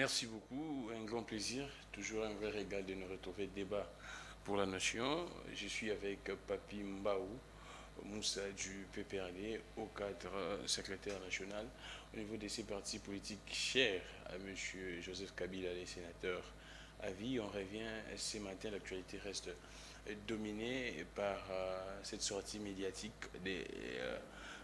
Merci beaucoup, un grand plaisir, toujours un vrai régal de nous retrouver débat pour la nation. Je suis avec Papi Mbaou Moussa du PPRD au cadre secrétaire national au niveau de ces partis politiques chers à M. Joseph Kabila, les sénateurs à vie. On revient ce matin, l'actualité reste dominée par cette sortie médiatique des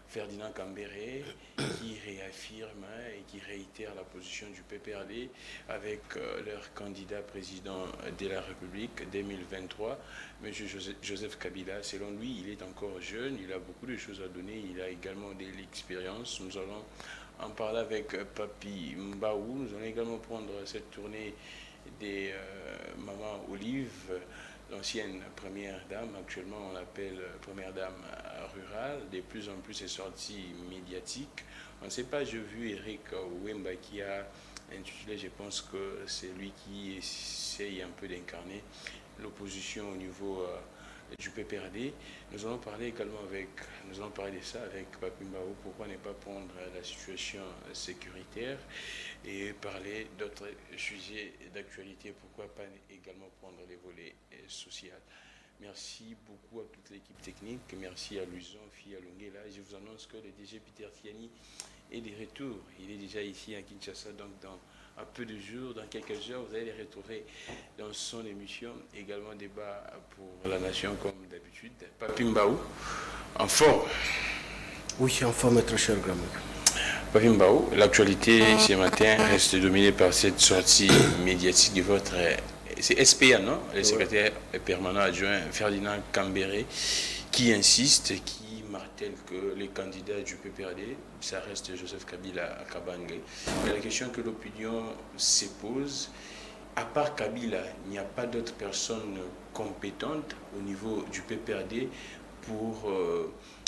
Ferdinand Cambéré qui réaffirme et qui réitère la position du PPRD avec leur candidat président de la République 2023, M. Joseph Kabila. Selon lui, il est encore jeune, il a beaucoup de choses à donner, il a également de l'expérience. Nous allons en parler avec Papi Mbaou. Nous allons également prendre cette tournée des Maman Olive, l'ancienne première dame, actuellement on l'appelle première dame rurale, de plus en plus c'est sorti médiatique. On ne sait pas, j'ai vu Eric Wemba qui a intitulé, je pense que c'est lui qui essaye un peu d'incarner l'opposition au niveau du PPRD. Nous allons parler de ça avec Papi Mbaou, pourquoi ne pas prendre la situation sécuritaire et parler d'autres sujets d'actualité, pourquoi pas également prendre les volets sociaux. Merci beaucoup à toute l'équipe technique, merci à Luison, Fia Longela. Je vous annonce que le DG Peter Tiani est de retour. Il est déjà ici à Kinshasa, donc dans un peu de jours, dans quelques heures, vous allez les retrouver dans son émission, également débat pour la nation comme d'habitude. Papi Mbaou, en forme. Oui, en forme, très cher Grammy. Papi Mbaou, l'actualité ce matin reste dominée par cette sortie médiatique de votre... C'est SPA, non? Le secrétaire permanent adjoint Ferdinand Cambéré, qui insiste, qui martèle que les candidats du PPRD, ça reste Joseph Kabila à Kabange. Mais la question que l'opinion se pose, à part Kabila, il n'y a pas d'autres personnes compétentes au niveau du PPRD pour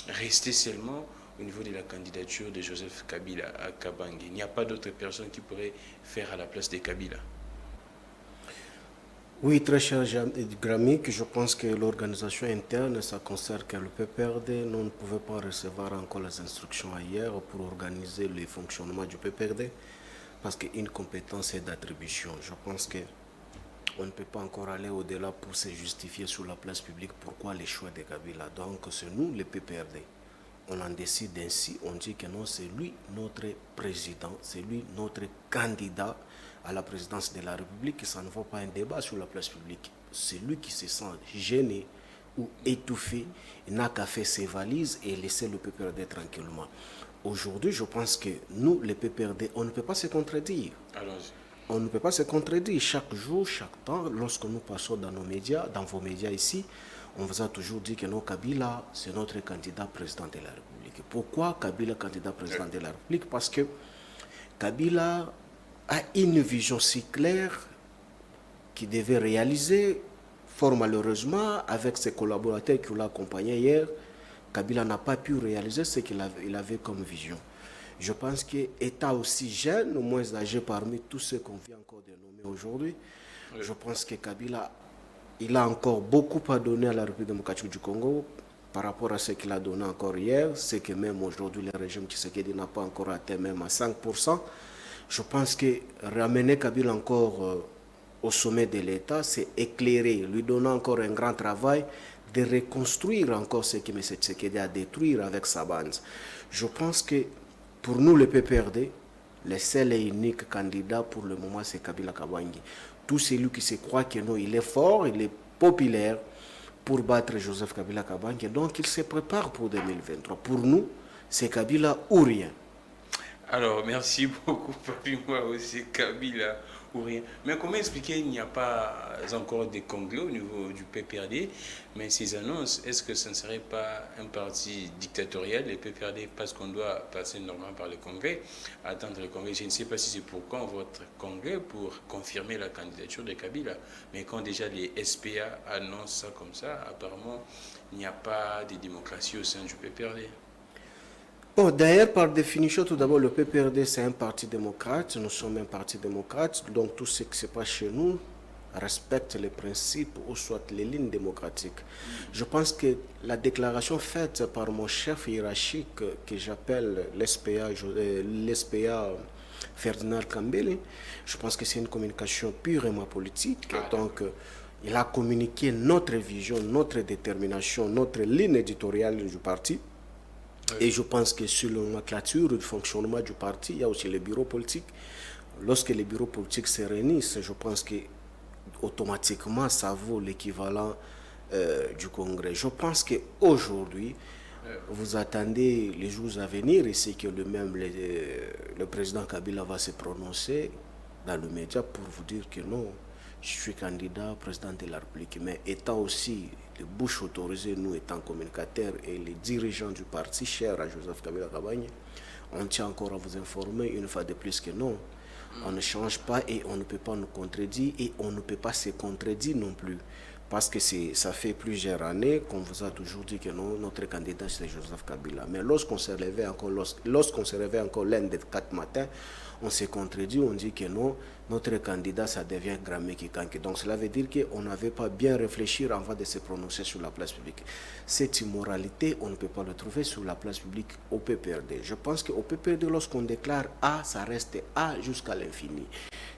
rester seulement au niveau de la candidature de Joseph Kabila à Kabange. Il n'y a pas d'autres personnes qui pourraient faire à la place de Kabila. Oui, très cher Grammy, je pense que l'organisation interne, ça concerne que le PPRD. Nous ne pouvons pas recevoir encore les instructions hier pour organiser le fonctionnement du PPRD parce qu'une compétence est d'attribution. Je pense qu'on ne peut pas encore aller au-delà pour se justifier sur la place publique pourquoi les choix de Kabila. Donc c'est nous, le PPRD. On en décide ainsi, on dit que non, c'est lui notre président, c'est lui notre candidat à la présidence de la République. Ça ne vaut pas un débat sur la place publique. C'est lui qui se sent gêné ou étouffé, il n'a qu'à faire ses valises et laisser le PPRD tranquillement. Aujourd'hui, je pense que nous, les PPRD, on ne peut pas se contredire. Allons-y. On ne peut pas se contredire chaque jour, chaque temps, lorsque nous passons dans nos médias, dans vos médias ici, on vous a toujours dit que non, Kabila, c'est notre candidat président de la République. Pourquoi Kabila, candidat président de la République? Parce que Kabila a une vision si claire qu'il devait réaliser. Fort malheureusement, avec ses collaborateurs qui l'ont accompagné hier, Kabila n'a pas pu réaliser ce qu'il avait comme vision. Je pense qu'étant aussi jeune, moins âgé parmi tous ceux qu'on vient encore de nommer aujourd'hui, je pense que Kabila, il a encore beaucoup à donner à la République démocratique du Congo par rapport à ce qu'il a donné encore hier, c'est que même aujourd'hui le régime Tshisekedi n'a pas encore atteint même à 5%. Je pense que ramener Kabila encore au sommet de l'État, c'est éclairer, lui donner encore un grand travail de reconstruire encore ce que M. Tshisekedi a détruit avec sa bande. Je pense que pour nous, le PPRD, le seul et unique candidat pour le moment, c'est Kabila Kabange. Tout celui qui se croit que non, il est fort, il est populaire pour battre Joseph Kabila Kabange. Donc, il se prépare pour 2023. Pour nous, c'est Kabila ou rien. Alors, merci beaucoup, Papi. Moi aussi, Kabila ou rien. Mais comment expliquer qu'il n'y a pas encore de congrès au niveau du PPRD? Mais ces annonces, est-ce que ce ne serait pas un parti dictatorial, le PPRD, parce qu'on doit passer normalement par le congrès, attendre le congrès? Je ne sais pas si c'est pour quand votre congrès pour confirmer la candidature de Kabila. Mais quand déjà les SPA annoncent ça comme ça, apparemment, il n'y a pas de démocratie au sein du PPRD. Bon, d'ailleurs, par définition, tout d'abord, le PPRD, c'est un parti démocrate. Nous sommes un parti démocrate. Donc, tout ce qui se passe chez nous respecte les principes ou soit les lignes démocratiques. Je pense que la déclaration faite par mon chef hiérarchique, que j'appelle l'SPA Ferdinand Kambele. Je pense que c'est une communication purement politique. Donc, il a communiqué notre vision, notre détermination, notre ligne éditoriale du parti. Et je pense que sur la nomenclature du fonctionnement du parti, il y a aussi les bureaux politiques. Lorsque les bureaux politiques se réunissent, je pense que automatiquement ça vaut l'équivalent du Congrès. Je pense qu'aujourd'hui, vous attendez les jours à venir et c'est que le président Kabila va se prononcer dans le média pour vous dire que non, je suis candidat président de la République. Mais étant aussi les bouches autorisées, nous étant communicateurs et les dirigeants du parti, cher à Joseph Kabila Kabange, on tient encore à vous informer une fois de plus que non. On ne change pas et on ne peut pas nous contredire et on ne peut pas se contredire non plus. Parce que ça fait plusieurs années qu'on vous a toujours dit que non, notre candidat c'est Joseph Kabila. Mais lorsqu'on se réveille encore l'un des 4 matins, on se contredit, on dit que non, notre candidat ça devient Gramé Kikanke. Donc cela veut dire qu'on n'avait pas bien réfléchi avant de se prononcer sur la place publique. Cette immoralité, on ne peut pas le trouver sur la place publique au PPRD. Je pense qu'au PPRD, lorsqu'on déclare A, ça reste A jusqu'à l'infini.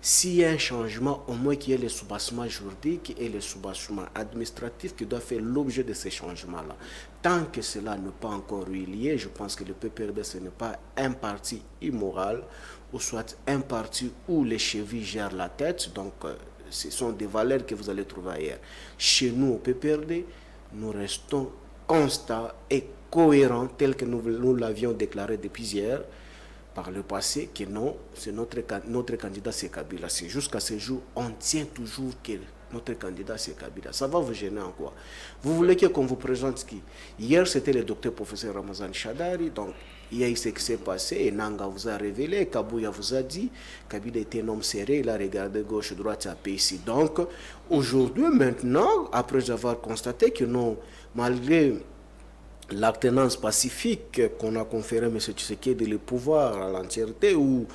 S'il y a un changement, au moins qu'il y ait le soubassement juridique et le soubassement administratif qui doivent faire l'objet de ces changements-là. Tant que cela n'est pas encore relié, je pense que le PPRD, ce n'est pas un parti immoral, ou soit un parti où les chevilles gèrent la tête. Donc, ce sont des valeurs que vous allez trouver ailleurs. Chez nous, au PPRD, nous restons constants et cohérents, tels que nous l'avions déclaré depuis hier, par le passé, que non, c'est notre candidat, c'est Kabila. C'est jusqu'à ce jour, on tient toujours que notre candidat, c'est Kabila. Ça va vous gêner en quoi? Vous voulez qu'on vous présente qui? Hier, c'était le docteur professeur Ramazan Chadari. Donc, il y a eu ce qui s'est passé. Et Nanga vous a révélé, Kabouya vous a dit, Kabila était un homme serré, il a regardé gauche-droite à ici. Donc, aujourd'hui, maintenant, après avoir constaté que non, malgré l'alternance pacifique qu'on a conféré à M. Tshisekedi le pouvoir à l'entièreté, où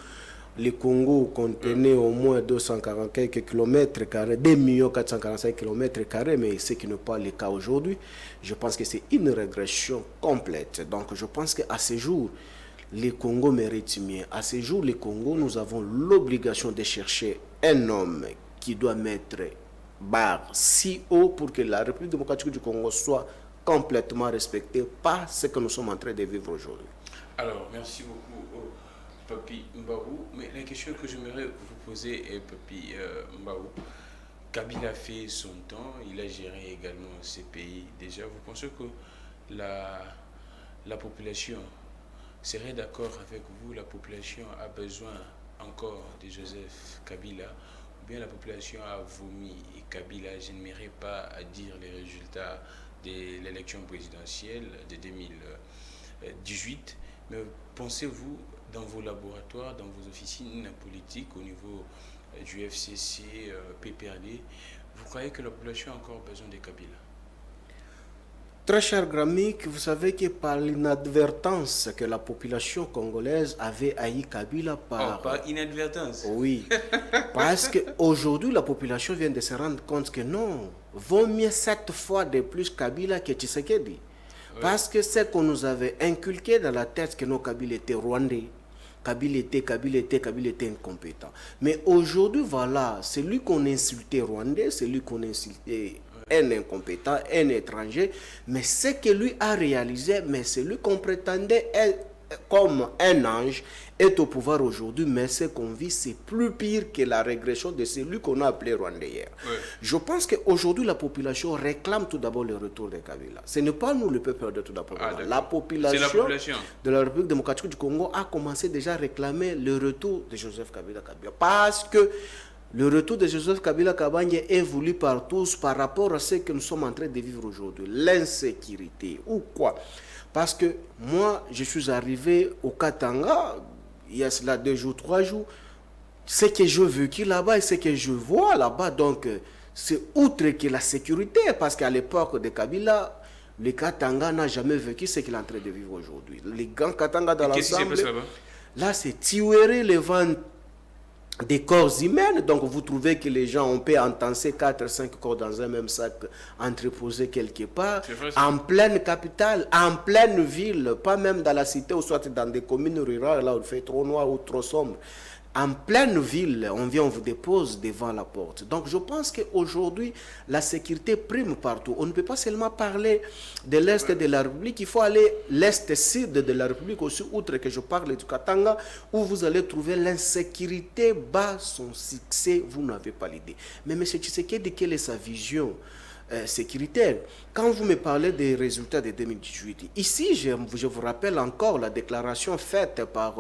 le Congo contenait au moins 240 km, 2 445 km, mais ce qui n'est pas le cas aujourd'hui, je pense que c'est une régression complète. Donc je pense qu'à ce jour, le Congo mérite mieux. À ce jour, le Congo, nous avons l'obligation de chercher un homme qui doit mettre barre si haut pour que la République démocratique du Congo soit complètement respectée par ce que nous sommes en train de vivre aujourd'hui. Alors, merci beaucoup, Papi Mbaou. Mais la question que j'aimerais vous poser est, Papi Mbaou, Kabila a fait son temps, il a géré également ces pays. Déjà, vous pensez que la population serait d'accord avec vous? La population a besoin encore de Joseph Kabila? Ou bien la population a vomi Kabila? Je n'aimerais pas dire les résultats de l'élection présidentielle de 2018, mais pensez-vous dans vos laboratoires, dans vos officines politiques au niveau du FCC, PPRD, vous croyez que la population a encore besoin de Kabila? Très cher Gramik, vous savez que par l'inadvertance que la population congolaise avait haï Kabila par... Oh, par inadvertance? Oui, parce qu'aujourd'hui la population vient de se rendre compte que non, vaut mieux 7 fois de plus Kabila que Tshisekedi. Oui. Parce que c'est qu'on nous avait inculqué dans la tête que non, Kabila était rwandais. Kabila était incompétent. Mais aujourd'hui, voilà, c'est lui qu'on insultait rwandais, c'est lui qu'on insultait un incompétent, un étranger, mais ce que lui a réalisé, mais c'est lui qu'on prétendait être comme un ange, est au pouvoir aujourd'hui, mais ce qu'on vit, c'est plus pire que la régression de celui qu'on a appelé Rwandais hier. Oui. Je pense qu'aujourd'hui, la population réclame tout d'abord le retour de Kabila. Ce n'est pas nous, le peuple, de tout d'abord. La population de la République démocratique du Congo a commencé déjà à réclamer le retour de Joseph Kabila. Parce que le retour de Joseph Kabila Kabange est voulu par tous par rapport à ce que nous sommes en train de vivre aujourd'hui. L'insécurité ou quoi? Parce que moi, je suis arrivé au Katanga, il y a cela 2 jours, 3 jours. Ce que je vécu là-bas et ce que je vois là-bas, donc, c'est outre que la sécurité, parce qu'à l'époque de Kabila, le Katanga n'a jamais vécu ce qu'il est en train de vivre aujourd'hui. Les grands Katanga dans l'ensemble, là, c'est Tiwere, le vent des corps humains. Donc vous trouvez que les gens, on peut entasser 4-5 corps dans un même sac, entreposés quelque part, en pleine capitale, en pleine ville, pas même dans la cité ou soit dans des communes rurales, là où il fait trop noir ou trop sombre. En pleine ville, on vient, on vous dépose devant la porte. Donc je pense qu'aujourd'hui, la sécurité prime partout. On ne peut pas seulement parler de l'Est de la République, il faut aller l'Est-Sud de la République aussi, outre que je parle du Katanga, où vous allez trouver l'insécurité bat son succès, vous n'avez pas l'idée. Mais M. Tshisekedi, quelle est sa vision sécuritaire? Quand vous me parlez des résultats de 2018, ici, je vous rappelle encore la déclaration faite par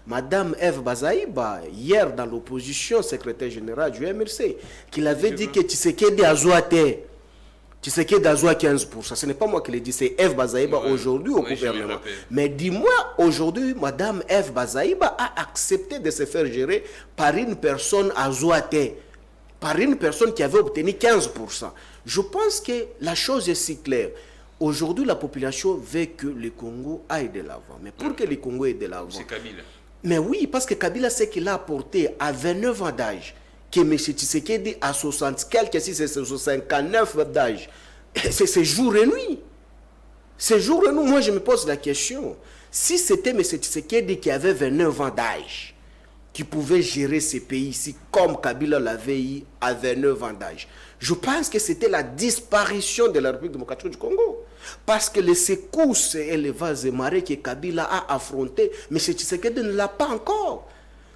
Madame Eve Bazaïba, hier dans l'opposition, secrétaire générale du MRC, qu'il avait dit que Tshisekedi a zoité. Tshisekedi a zoé 15%. Ce n'est pas moi qui l'ai dit, c'est Eve Bazaïba aujourd'hui au gouvernement. Mais dis-moi, aujourd'hui, Madame Eve Bazaïba a accepté de se faire gérer par une personne à zoité, par une personne qui avait obtenu 15%. Je pense que la chose est si claire. Aujourd'hui, la population veut que le Congo aille de l'avant. Mais pour que le Congo aille de l'avant... C'est Kabila. Mais oui, parce que Kabila, ce qu'il a apporté à 29 ans d'âge, que M. Tshisekedi à 60 quelques, si c'est 59 d'âge, c'est jour et nuit. C'est jour et nuit. Moi, je me pose la question. Si c'était M. Tshisekedi qui avait 29 ans d'âge, qui pouvait gérer ces pays ici comme Kabila l'avait eu à 29 ans d'âge, je pense que c'était la disparition de la République démocratique du Congo. Parce que les secousses et les vases et marées que Kabila a affrontés, M. Tshisekedi ne l'a pas encore.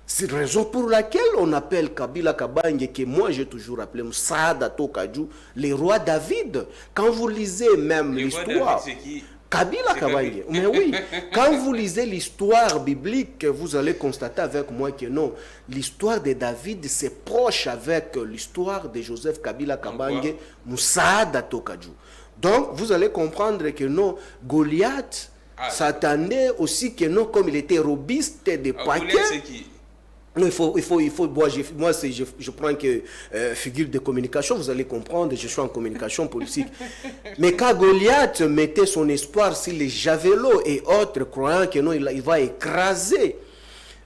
C'est la raison pour laquelle on appelle Kabila Kabange, que moi j'ai toujours appelé Msaada Tokadjou, les rois David. Quand vous lisez même l'histoire... Kabila Kabange. Mais oui, quand vous lisez l'histoire biblique, vous allez constater avec moi que non, l'histoire de David, c'est proche avec l'histoire de Joseph Kabila Kabange, Msaada Tokadjou. Donc, vous allez comprendre que non, Goliath s'attendait aussi que non, comme il était robuste de paquets. Goliath, c'est qui? Non, il faut moi, je prends que figure de communication, vous allez comprendre, je suis en communication politique. Mais quand Goliath mettait son espoir sur les javelots et autres, croyant que non, il va écraser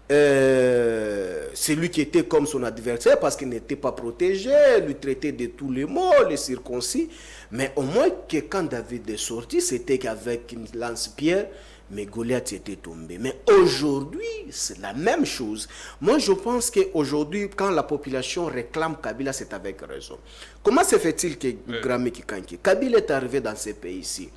celui qui était comme son adversaire parce qu'il n'était pas protégé, lui traiter de tous les maux, les circoncis. Mais au moins que quand David est sorti, c'était qu'avec une lance-pierre, mais Goliath était tombé. Mais aujourd'hui, c'est la même chose. Moi, je pense qu'aujourd'hui, quand la population réclame Kabila, c'est avec raison. Comment se fait-il que Grammy Kikanki, Kabila est arrivé dans ces pays-ci?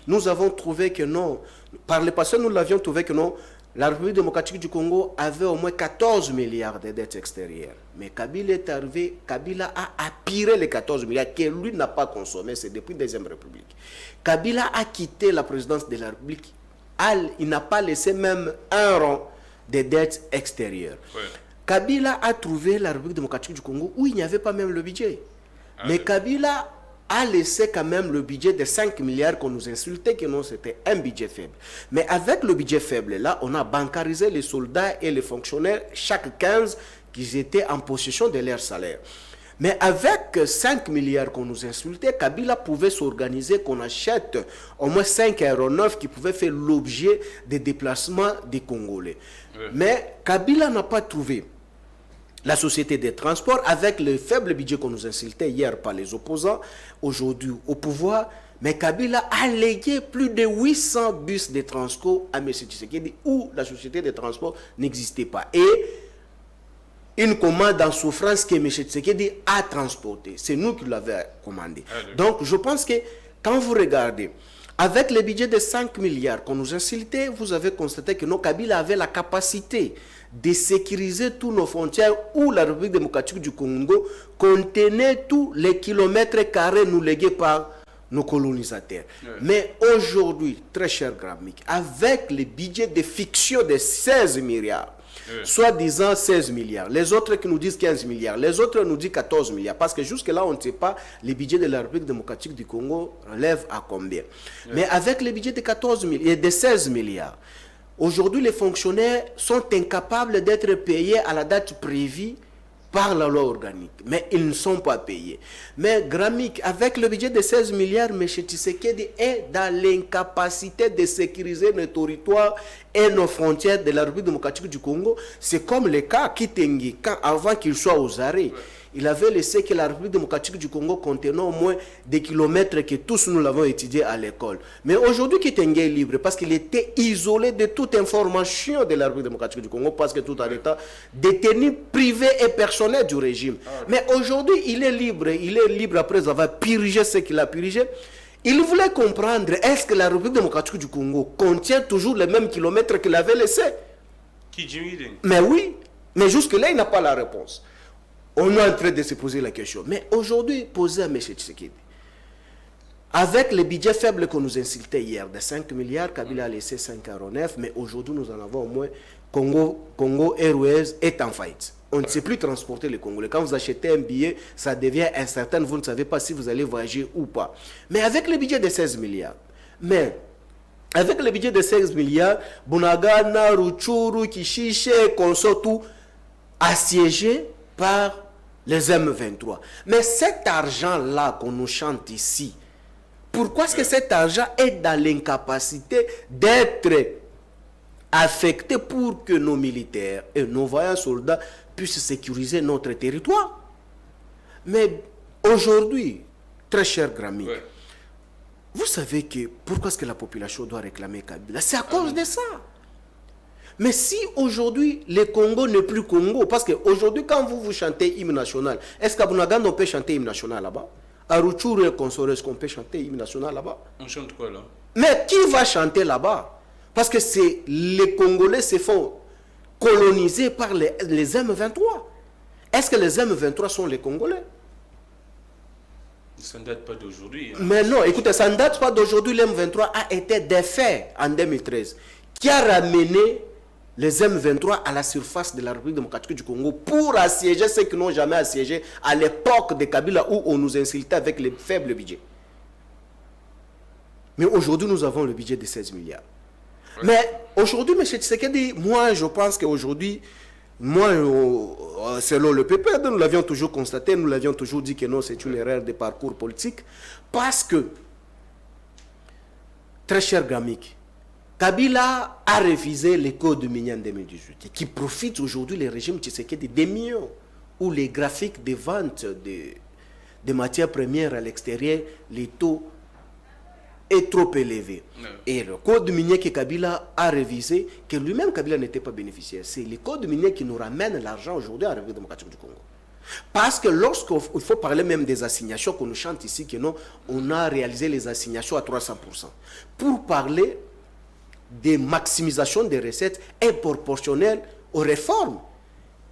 Nous avons trouvé que non, par le passé, nous l'avions trouvé que non, la République démocratique du Congo avait au moins 14 milliards de dettes extérieures. Mais Kabila est arrivé, Kabila a aspiré les 14 milliards que lui n'a pas consommé, c'est depuis la Deuxième République. Kabila a quitté la présidence de la République. Il n'a pas laissé même un rang de dettes extérieures. Ouais. Kabila a trouvé la République démocratique du Congo où il n'y avait pas même le budget. Mais Kabila a laissé quand même le budget de 5 milliards qu'on nous insultait, que non, c'était un budget faible. Mais avec le budget faible, là, on a bancarisé les soldats et les fonctionnaires chaque 15 qui étaient en possession de leur salaire. Mais avec 5 milliards qu'on nous insultait, Kabila pouvait s'organiser, qu'on achète au moins 5 aéronefs qui pouvaient faire l'objet des déplacements des Congolais. Oui. Mais Kabila n'a pas trouvé la société des transports avec le faible budget qu'on nous insultait hier par les opposants, aujourd'hui au pouvoir. Mais Kabila a légué plus de 800 bus de transport à M. Tshisekedi où la société des transports n'existait pas. Et une commande en souffrance que M. Tshisekedi a transportée. C'est nous qui l'avons commandé. Donc, je pense que quand vous regardez, avec le budget de 5 milliards qu'on nous insultait, vous avez constaté que nos Kabila avait la capacité de sécuriser tous nos frontières où la République démocratique du Congo contenait tous les kilomètres carrés nous légués par nos colonisateurs. Mais aujourd'hui, très cher Grammic, avec le budget de fiction de 16 milliards, soit disant 16 milliards. Les autres qui nous disent 15 milliards. Les autres nous disent 14 milliards. Parce que jusque-là, on ne sait pas le budget de la République démocratique du Congo relève à combien. Mais avec le budget de 14 milliards et de 16 milliards, aujourd'hui, les fonctionnaires sont incapables d'être payés à la date prévue par la loi organique, mais ils ne sont pas payés. Mais Gramik, avec le budget de 16 milliards, M. Tshisekedi est dans l'incapacité de sécuriser nos territoires et nos frontières de la République démocratique du Congo. C'est comme le cas Kitengi, avant qu'il soit aux arrêts. Il avait laissé que la République démocratique du Congo contenait au moins des kilomètres que tous nous l'avons étudié à l'école. Mais aujourd'hui, Kitenge est libre parce qu'il était isolé de toute information de la République démocratique du Congo parce que tout un État détenu privé et personnel du régime. Mais aujourd'hui, il est libre après avoir purgé ce qu'il a purgé. Il voulait comprendre, est-ce que la République démocratique du Congo contient toujours les mêmes kilomètres qu'il avait laissés? Mais oui, mais jusque-là, il n'a pas la réponse. On est en train de se poser la question. Mais aujourd'hui, posez à M. Tshisekedi. Avec le budget faible qu'on nous insultait hier, de 5 milliards, Kabila a laissé 5 aéronefs, mais aujourd'hui, nous en avons au moins. Congo Airways est en faillite. On ne sait plus transporter les Congolais. Quand vous achetez un billet, ça devient incertain. Vous ne savez pas si vous allez voyager ou pas. Mais avec le budget de 16 milliards, Bunagana, Ruchuru, Kishiche, Konsotu, assiégés par les M23. Mais cet argent-là qu'on nous chante ici, pourquoi est-ce que cet argent est dans l'incapacité d'être affecté pour que nos militaires et nos vaillants soldats puissent sécuriser notre territoire? Mais aujourd'hui, très cher Grammy, vous savez que pourquoi est-ce que la population doit réclamer Kabila? C'est à cause de ça. Mais si aujourd'hui, le Congo n'est plus Congo, parce qu'aujourd'hui, quand vous chantez hymne national, est-ce qu'à Bunagana, on peut chanter hymne national là-bas? À Rutshuru et Consoro, est-ce qu'on peut chanter hymne national là-bas? On chante quoi là? Mais qui va chanter là-bas? Parce que les Congolais se font coloniser par les M23. Est-ce que les M23 sont les Congolais? Ça ne date pas d'aujourd'hui. Hein. Mais non, écoutez, ça ne date pas d'aujourd'hui. Le M23 a été défait en 2013. Qui a ramené les M23 à la surface de la République démocratique du Congo pour assiéger ceux qui n'ont jamais assiégé à l'époque de Kabila où on nous insultait avec les faibles budgets. Mais aujourd'hui, nous avons le budget de 16 milliards. Ouais. Mais aujourd'hui, M. Tshisekedi, moi, je pense qu'aujourd'hui, selon le PPRD, nous l'avions toujours constaté, nous l'avions toujours dit que non, c'est une erreur de parcours politique. Parce que, très cher Gamik, Kabila a révisé les codes miniers en 2018 et qui profite aujourd'hui le régime Tshisekedi des millions où les graphiques de vente de matières premières à l'extérieur, les taux est trop élevé. Et le code minier que Kabila a révisé, que lui-même Kabila n'était pas bénéficiaire, c'est le code minier qui nous ramène l'argent aujourd'hui à la République démocratique du Congo. Parce que lorsqu'il faut parler même des assignations qu'on nous chante ici, que non, on a réalisé les assignations à 300%. Pour parler des maximisations des recettes est proportionnelle aux réformes.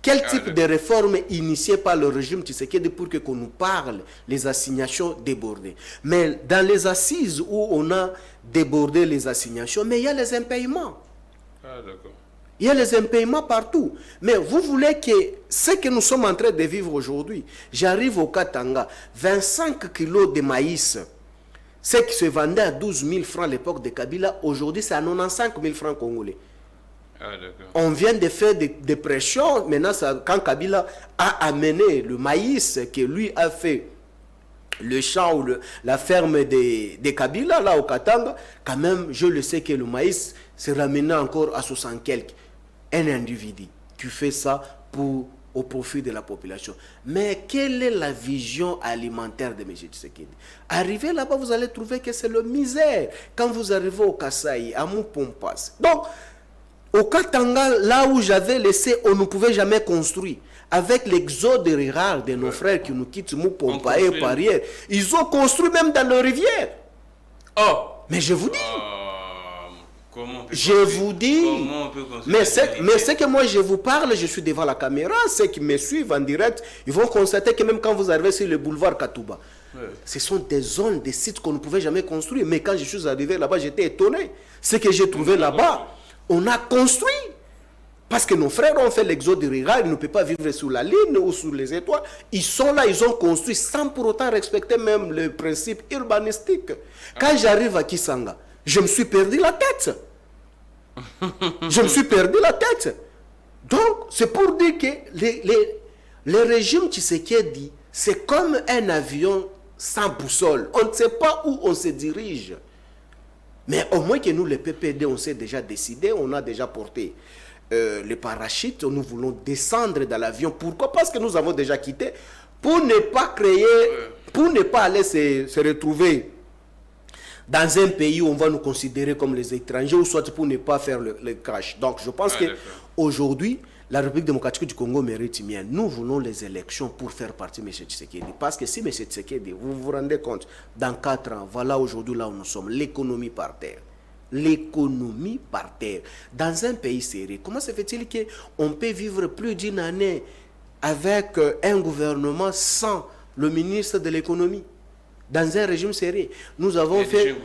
Quel type de réforme initiée par le régime Tshisekedi pour qu'on nous parle les assignations débordées? Mais dans les assises où on a débordé les assignations, mais il y a les impayements. Il y a les impayements partout. Mais vous voulez que ce que nous sommes en train de vivre aujourd'hui, j'arrive au Katanga, 25 kilos de maïs, ce qui se vendait à 12 000 francs à l'époque de Kabila, aujourd'hui c'est à 95 000 francs congolais. On vient de faire des pressions. Maintenant, quand Kabila a amené le maïs, que lui a fait le champ ou la ferme de Kabila, là au Katanga, quand même, je le sais que le maïs s'est ramené encore à 60 quelques. Un individu qui fait ça au profit de la population. Mais quelle est la vision alimentaire de M. Tshisekedi? Arrivez là-bas, vous allez trouver que c'est le misère. Quand vous arrivez au Kasaï, à Moupompas. Donc, au Katanga, là où j'avais laissé, on ne pouvait jamais construire. Avec l'exode rural de nos frères qui nous quittent Moupompa et Parière, ils ont construit même dans les rivières. Oh! Mais je vous dis. Je vous dis, mais ce que moi je vous parle, je suis devant la caméra, ceux qui me suivent en direct, ils vont constater que même quand vous arrivez sur le boulevard Katouba, ce sont des zones, des sites qu'on ne pouvait jamais construire. Mais quand je suis arrivé là-bas, j'étais étonné. Ce que j'ai trouvé là-bas, on a construit. Parce que nos frères ont fait l'exode rural, ils ne peuvent pas vivre sous la lune ou sous les étoiles. Ils sont là, ils ont construit sans pour autant respecter même le principe urbanistique. Quand j'arrive à Kisanga, je me suis perdu la tête. Je me suis perdu la tête. Donc, c'est pour dire que Le régime Tshisekedi, c'est comme un avion sans boussole. On ne sait pas où on se dirige. Mais au moins que nous, les PPD, on s'est déjà décidé, on a déjà porté les parachutes, nous voulons descendre dans l'avion. Pourquoi? Parce que nous avons déjà quitté pour ne pas créer, pour ne pas aller se retrouver dans un pays où on va nous considérer comme les étrangers, ou soit pour ne pas faire le crash. Donc je pense qu'aujourd'hui, la République démocratique du Congo mérite bien. Nous voulons les élections pour faire partie de M. Tshisekedi. Parce que si M. Tshisekedi, vous vous rendez compte, dans 4 ans, voilà aujourd'hui là où nous sommes, l'économie par terre. L'économie par terre. Dans un pays sérieux, comment se fait-il qu'on peut vivre plus d'une année avec un gouvernement sans le ministre de l'économie? Dans un régime sérieux, nous avons fait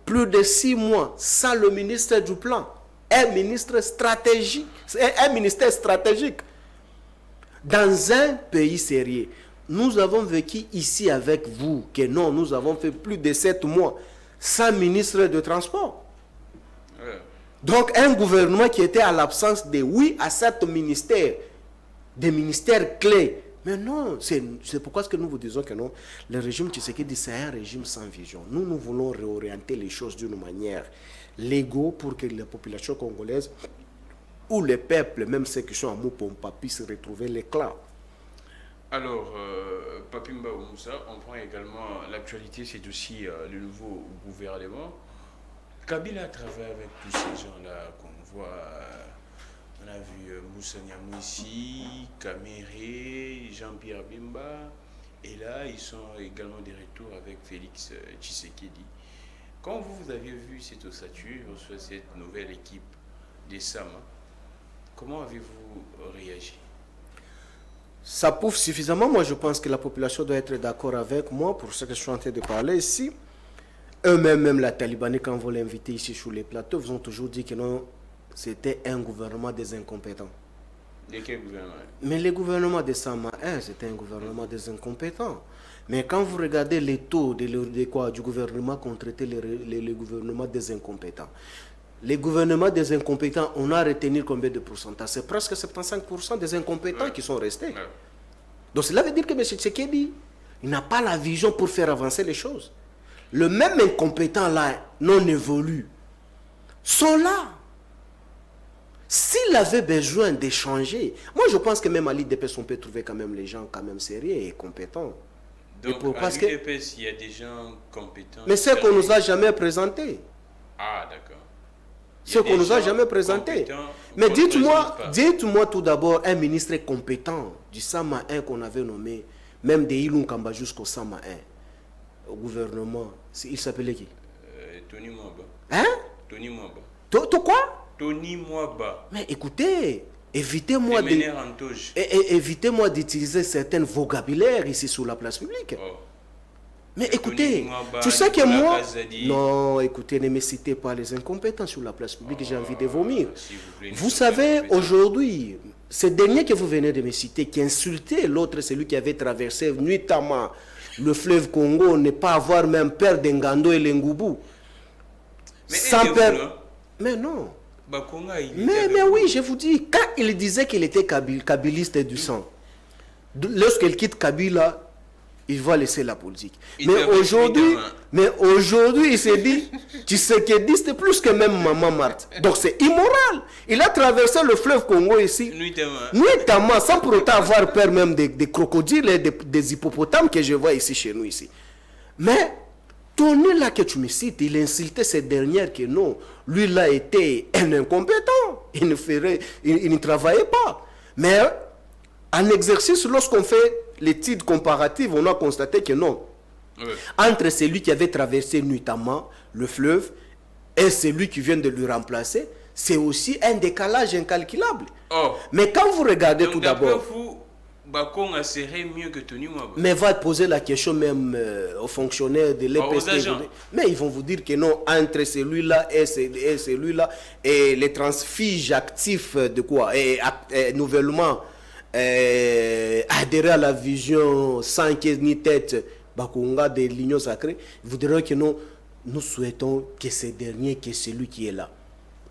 plus de 6 mois sans le ministre du plan, un ministère stratégique. Dans un pays sérieux, nous avons vécu ici avec vous que non, nous avons fait plus de 7 mois sans ministre de transport. Donc un gouvernement qui était à l'absence de 8 à 7 ministères, des ministères clés. Mais non, c'est pourquoi que nous vous disons que non, le régime Tshisekedi, c'est un régime sans vision. Nous voulons réorienter les choses d'une manière légale pour que la population congolaise ou les peuples, même ceux qui sont à Mopompa, puissent retrouver l'éclat. Alors, Papi Mbaou Moussa, on prend également l'actualité, c'est aussi le nouveau gouvernement. Kabila travaille avec tous ces gens-là qu'on voit. On a vu Moussa Niamou ici, Kaméré, Jean-Pierre Bemba. Et là, ils sont également de retour avec Félix Tshisekedi. Quand vous avez vu cette ossature, cette nouvelle équipe des Sama, comment avez-vous réagi? Ça prouve suffisamment. Moi, je pense que la population doit être d'accord avec moi pour ce que je suis en train de parler ici. Eux-mêmes, même la Talibanais, quand vous l'invitez ici sur les plateaux, vous ont toujours dit que non, c'était un gouvernement des incompétents. De quel gouvernement? Mais le gouvernement de Sama 1, c'était un gouvernement des incompétents. Mais quand vous regardez les taux du gouvernement qu'on traitait le gouvernement des incompétents, les gouvernements des incompétents, on a retenu combien de pourcentage? C'est presque 75% des incompétents qui sont restés. Donc cela veut dire que M. Tshisekedi, il n'a pas la vision pour faire avancer les choses. Le même incompétent là, non évolue, sont là. S'il avait besoin d'échanger, moi je pense que même à l'IDPS, on peut trouver quand même les gens quand même sérieux et compétents. Donc à l'IDPS, il y a des gens compétents. Mais c'est qu'on ne nous a jamais présenté. Ah d'accord. Ce qu'on ne nous a jamais présenté. Mais dites-moi tout d'abord un ministre compétent du Sama 1 qu'on avait nommé, même de Ilun Kamba jusqu'au Sama 1, au gouvernement. Il s'appelait qui? Tony Mwaba. Hein? Tony Mwaba. Quoi? Tony Mwaba. Mais écoutez, évitez-moi d'utiliser certains vocabulaires ici sur la place publique. Oh. Mais écoutez, tu sais que moi... Non, écoutez, ne me citez pas les incompétents sur la place publique, j'ai envie de vomir. Vous savez, aujourd'hui, ce dernier que vous venez de me citer, qui insultait l'autre, celui qui avait traversé nuitamment le fleuve Congo, ne pas avoir même peur d'Engando et l'Engoubou. Sans peur... Mais non. Mais oui, je vous dis, quand il disait qu'il était kabiliste du sang, lorsqu'il quitte Kabila, il va laisser la politique. Mais aujourd'hui, il s'est dit, Tshisekedi, c'est plus que même Maman Marthe. Donc c'est immoral. Il a traversé le fleuve Congo ici, nuitamment, sans pour autant avoir peur même des crocodiles et des hippopotames que je vois ici chez nous ici. Mais, Tony là que tu me cites, il insultait ces dernières que non, lui là était un incompétent. Il ne travaillait pas. Mais, en exercice, lorsqu'on fait l'étude comparative, on a constaté que non. Entre celui qui avait traversé nuitamment le fleuve et celui qui vient de lui remplacer, c'est aussi un décalage incalculable. Oh. Mais quand vous regardez tout d'abord... Bakonga serait mieux que Tony Mwaba. Mais va poser la question même aux fonctionnaires de l'EPST. Mais ils vont vous dire que non, entre celui-là et celui-là, et les transfiges actifs de quoi? Et nouvellement... adhérer à la vision sans queue ni tête Bakonga de l'Union sacrée, vous direz que non, nous souhaitons que ce dernier, que celui qui est là.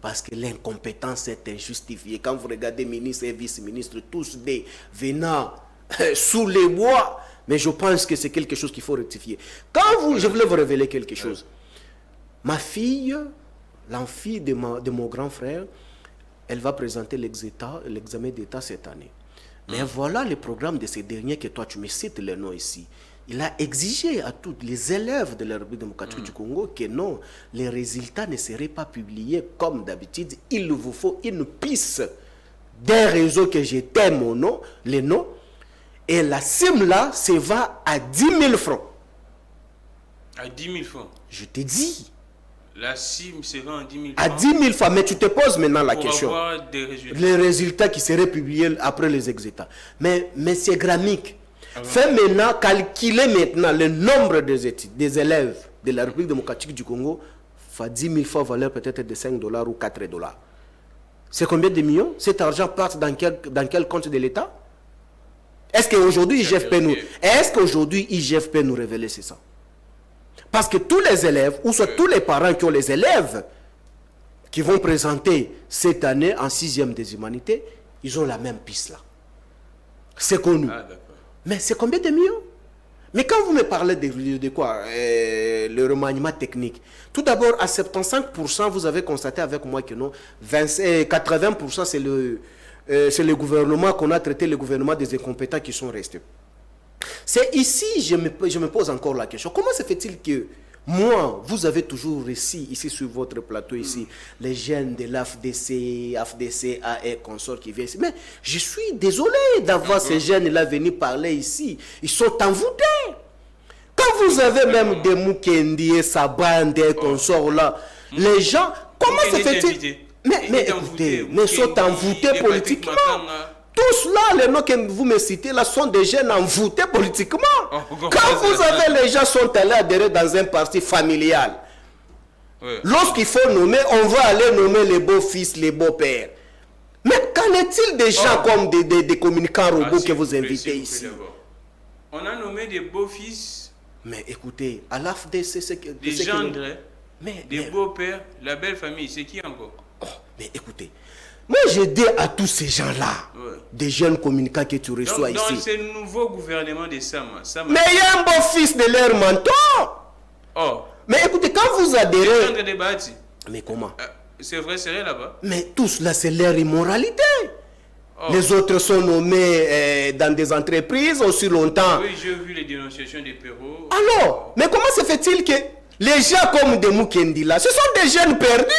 Parce que l'incompétence est injustifiée. Quand vous regardez ministres et vice-ministres, tous des venant sous les bois, mais je pense que c'est quelque chose qu'il faut rectifier. Je voulais vous révéler quelque chose. Ma fille, l'enfant de mon grand frère, elle va présenter l'examen d'État cette année. Mais voilà le programme de ces derniers que toi tu me cites les noms ici. Il a exigé à tous les élèves de la République démocratique du Congo que non, les résultats ne seraient pas publiés comme d'habitude. Il vous faut une piste d'un réseau que je t'aime les noms. Et la CIM là, se va à 10 000 francs. À 10 000 francs? Je te dis. La CIM se vend à 10 000 francs. À 10 000 francs, mais tu te poses maintenant la question. Pour avoir des résultats. Les résultats qui seraient publiés après les exétats. Mais c'est gramique. Fais maintenant, calculer maintenant le nombre des élèves de la République démocratique du Congo. Fait 10 000 francs, valeur peut-être de 5 $ ou 4 $. C'est combien de millions? Cet argent part dans quel compte de l'État? Est-ce qu'aujourd'hui IGF peut nous révéler c'est ça? Parce que tous les élèves, ou soit tous les parents qui ont les élèves qui vont présenter cette année en 6e des humanités, ils ont la même piste là. C'est connu. Mais c'est combien de millions? Mais quand vous me parlez de quoi le remaniement technique, tout d'abord à 75%, vous avez constaté avec moi que non, 80% c'est le gouvernement qu'on a traité, le gouvernement des incompétents qui sont restés. C'est ici, je me pose encore la question. Comment se fait-il que moi, vous avez toujours réussi ici sur votre plateau ici, les jeunes de l'AFDC, AFDC, et consorts qui viennent ici. Mais je suis désolé d'avoir ces jeunes-là venir parler ici. Ils sont envoûtés. Quand vous avez même des Mukendi et sa bande et consorts là, les gens, comment se fait-il? Mais écoutez, ils sont envoûtés politiquement. Tous là, les noms que vous me citez là, sont des jeunes envoûtés politiquement. Quand vous avez les gens sont allés adhérer dans un parti familial, lorsqu'il faut nommer, on va aller nommer les beaux-fils, les beaux-pères. Mais qu'en est-il des gens comme des communicants robots que vous invitez ici? On a nommé des beaux-fils. Mais écoutez, à l'AFDC, c'est que... Des gendres, des beaux-pères, la belle famille, c'est qui encore? Mais écoutez, moi je dis à tous ces gens-là, des jeunes communicants que tu reçois ici. Donc c'est le nouveau gouvernement de Sama. Mais il y a un beau-fils de leur mentor. Mais écoutez, quand vous adhérez... Mais comment? C'est vrai, c'est vrai là-bas. Mais tous là, c'est leur immoralité. Les autres sont nommés dans des entreprises aussi longtemps. Oui, j'ai vu les dénonciations des Perrault. Alors, mais comment se fait-il que les gens comme des Mukendi là, ce sont des jeunes perdus?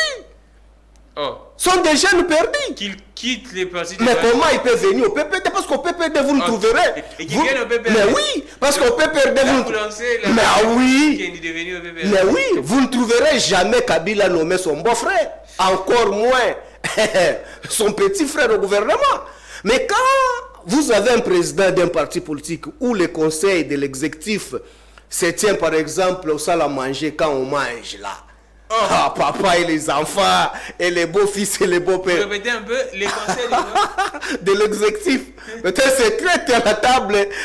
Sont des jeunes perdus. Qu'ils quittent les partis. Mais comment ils peuvent venir au PPD? Parce qu'au PPD, vous le trouverez. Et qu'ils viennent au PPD. Mais oui, parce qu'au PPD, vous... Mais oui. Mais oui, vous ne trouverez jamais Kabila nommer son beau-frère. Encore moins son petit frère au gouvernement. Mais quand vous avez un président d'un parti politique où le conseil de l'exécutif se tient par exemple au salle à manger quand on mange là. Papa et les enfants, et les beaux-fils et les beaux-pères. Répétez un peu les conseils de l'exécutif. Peut-être secret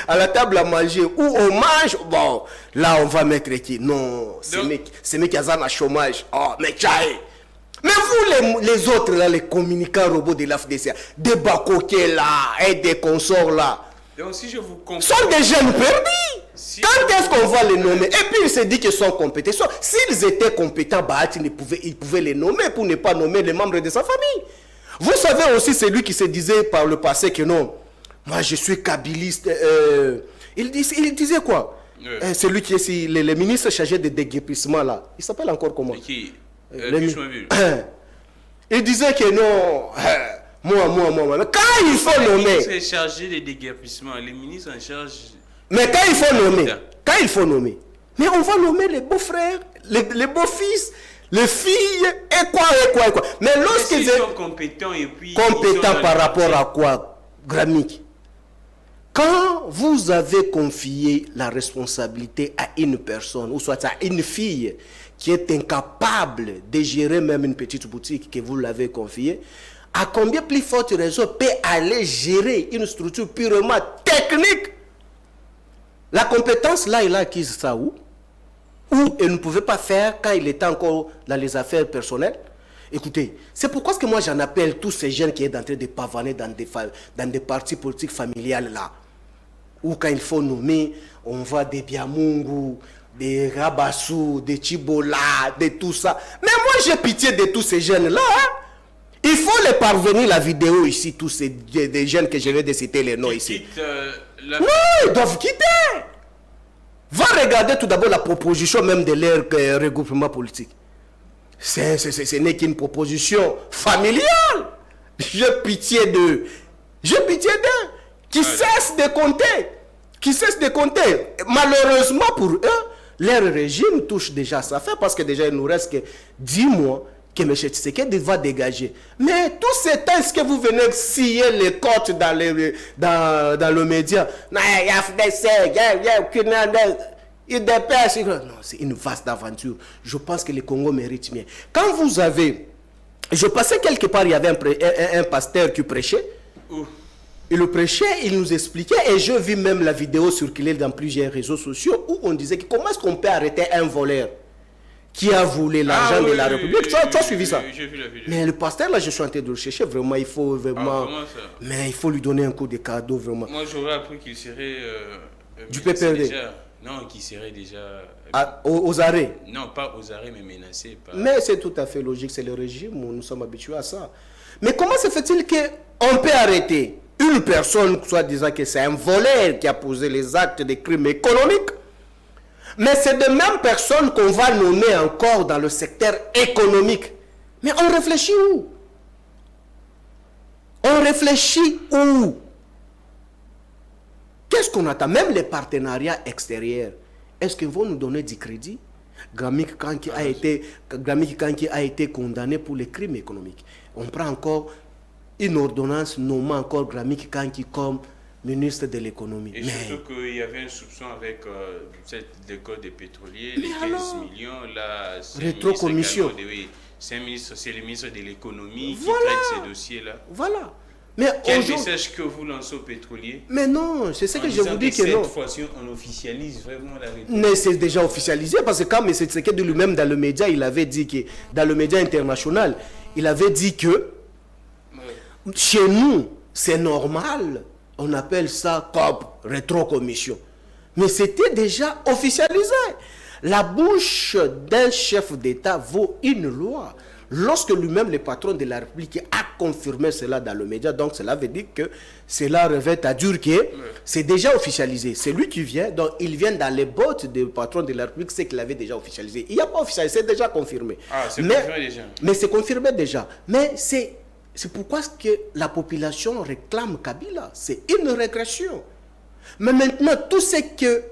à la table à manger. Où on mange, bon, là on va mettre qui? Non, c'est mec qui a un chômage. Mais tchaï. Mais vous les autres là, les communicants robots de l'AFDC, des bacoquets là, et des consorts là. Donc si je vous comprends, sont des jeunes perdus. Quand est-ce qu'on va les nommer? Et puis il se dit qu'ils sont compétents. S'ils étaient compétents, ils pouvaient les nommer pour ne pas nommer les membres de sa famille. Vous savez aussi celui qui se disait par le passé que non, moi je suis kabiliste. Il disait quoi? Celui qui est le ministre chargé de déguerpissement là. Il s'appelle encore comment? Qui? Il disait que non. Moi. Mais quand il faut nommer... Les ministres sont chargés des déguerpissements. Les ministres en charge... Mais quand il faut nommer... Mais on va nommer les beaux-frères, les beaux-fils, les filles, et quoi. Mais lorsqu'ils sont compétents et puis... Compétents par rapport à quoi, Gramique? Quand vous avez confié la responsabilité à une personne, ou soit à une fille, qui est incapable de gérer même une petite boutique que vous l'avez confiée, à combien plus forte raison peut aller gérer une structure purement technique? La compétence là, il a acquise ça où? Ou elle ne pouvait pas faire quand il était encore dans les affaires personnelles. Écoutez, c'est pourquoi que moi j'en appelle tous ces jeunes qui sont en train de pavaner dans des partis politiques familiales là. Où quand il faut nommer, on voit des Biamungu, des Rabassou, des Chibola, de tout ça. Mais moi j'ai pitié de tous ces jeunes là. Hein? Il faut les parvenir la vidéo ici, tous ces des jeunes que je vais de citer les noms ici. Non, ils doivent quitter. Va regarder tout d'abord la proposition même de leur regroupement politique. Ce n'est qu'une proposition familiale. J'ai pitié d'eux. J'ai pitié d'eux. Qui cessent de compter. Qui cessent de compter. Malheureusement pour eux, leur régime touche déjà à sa fin parce que déjà il nous reste que 10 mois que M. Tshisekedi va dégager. Mais tous ces temps que vous venez scier les côtes dans le média, il y a il dépêche. Non, c'est une vaste aventure. Je pense que le Congo mérite mieux. Quand vous avez... Je passais quelque part, il y avait un pasteur qui prêchait. Et le prêchait, il nous expliquait, et je vis même la vidéo circuler dans plusieurs réseaux sociaux, où on disait que comment est-ce qu'on peut arrêter un voleur qui a volé l'argent de la République. Tu as suivi ça? J'ai vu la vidéo. Mais le pasteur, là, je suis en train de le chercher. Vraiment, il faut vraiment... mais il faut lui donner un coup de cadeau, vraiment. Moi, j'aurais appris qu'il serait... du PPRD. Non, qu'il serait déjà... aux arrêts. Non, pas aux arrêts, mais menacé. Mais c'est tout à fait logique. C'est le régime où nous sommes habitués à ça. Mais comment se fait-il qu'on peut arrêter une personne, soit disant que c'est un voleur qui a posé les actes de crimes économiques, mais c'est de mêmes personnes qu'on va nommer encore dans le secteur économique. Mais on réfléchit où? On réfléchit où? Qu'est-ce qu'on attend? Même les partenariats extérieurs, est-ce qu'ils vont nous donner du crédit? Gramik Kanki a été condamné pour les crimes économiques. On prend encore une ordonnance nommant encore Gramik Kanki comme ministre de l'économie. Et surtout qu'il y avait un soupçon avec cette décode des pétroliers, les 15 millions, là, rétrocommission. C'est le ministre de l'économie qui traite ces dossiers-là. Voilà. Mais quel message que vous lancez aux pétroliers? Mais non, c'est ce que je vous dis que non. Cette fois-ci, on officialise vraiment la république. Mais c'est déjà officialisé parce que quand M. Tshisekedi lui-même dans le média, il avait dit que, dans le média international, il avait dit que chez nous, c'est normal. On appelle ça comme rétrocommission. Mais c'était déjà officialisé. La bouche d'un chef d'État vaut une loi. Lorsque lui-même, le patron de la République, a confirmé cela dans le média, donc cela veut dire que cela revêt à dire que c'est déjà officialisé. C'est lui qui vient, donc il vient dans les bottes du patron de la République, c'est qu'il avait déjà officialisé. Il n'y a pas officialisé, c'est déjà confirmé. Ah, c'est confirmé déjà. Mais c'est confirmé déjà. Mais c'est pourquoi que la population réclame Kabila. C'est une régression. Mais maintenant, tout ce que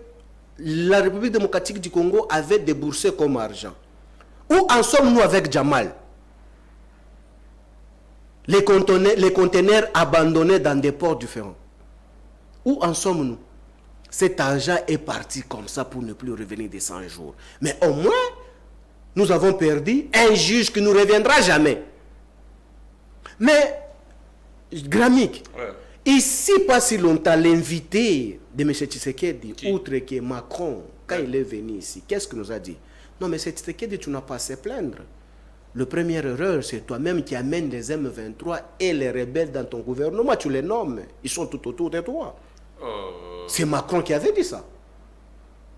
la République démocratique du Congo avait déboursé comme argent, où en sommes-nous avec Jamal? Les conteneurs abandonnés dans des ports différents. Où en sommes-nous? Cet argent est parti comme ça pour ne plus revenir des 100 jours. Mais au moins, nous avons perdu un juge qui ne nous reviendra jamais. Mais, Gramik, ici, pas si longtemps, l'invité de M. Tshisekedi, outre que Macron, quand il est venu ici, qu'est-ce qu'il nous a dit? Non, mais Tshisekedi, tu n'as pas à se plaindre. La première erreur, c'est toi-même qui amènes les M23 et les rebelles dans ton gouvernement. Tu les nommes. Ils sont tout autour de toi. C'est Macron qui avait dit ça.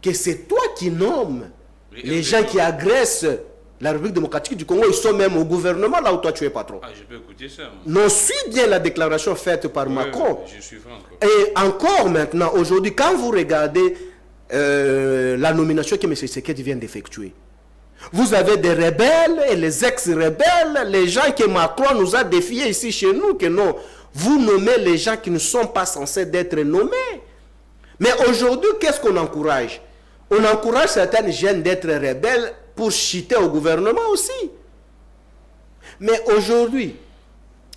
Que c'est toi qui nommes les gens qui agressent la République démocratique du Congo. Ils sont même au gouvernement là où toi tu es patron. Ah, je peux écouter ça. Non, suis bien la déclaration faite par Macron. Je suis franc. Et encore maintenant, aujourd'hui, quand vous regardez la nomination que M. Tshisekedi vient d'effectuer, vous avez des rebelles et les ex-rebelles, les gens que Macron nous a défiés ici chez nous, que non, vous nommez les gens qui ne sont pas censés d'être nommés. Mais aujourd'hui, qu'est-ce qu'on encourage? On encourage certaines jeunes d'être rebelles pour chuter au gouvernement aussi. Mais aujourd'hui,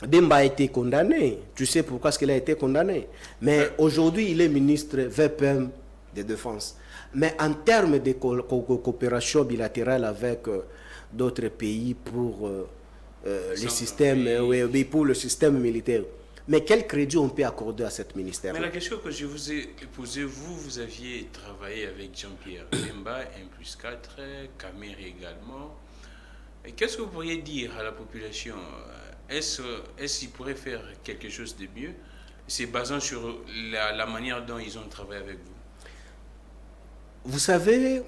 Bemba a été condamné. Tu sais pourquoi est-ce qu'il a été condamné? Mais aujourd'hui, il est ministre VPM de Défense. Mais en termes de coopération bilatérale avec d'autres pays pour les systèmes, pour le système militaire, mais quel crédit on peut accorder à cet ministère? Mais la question que je vous ai posée, vous aviez travaillé avec Jean-Pierre Bemba, 1+4, Kamer également. Et qu'est-ce que vous pourriez dire à la population? Est-ce qu'ils pourraient faire quelque chose de mieux? C'est basant sur la manière dont ils ont travaillé avec vous. Vous savez,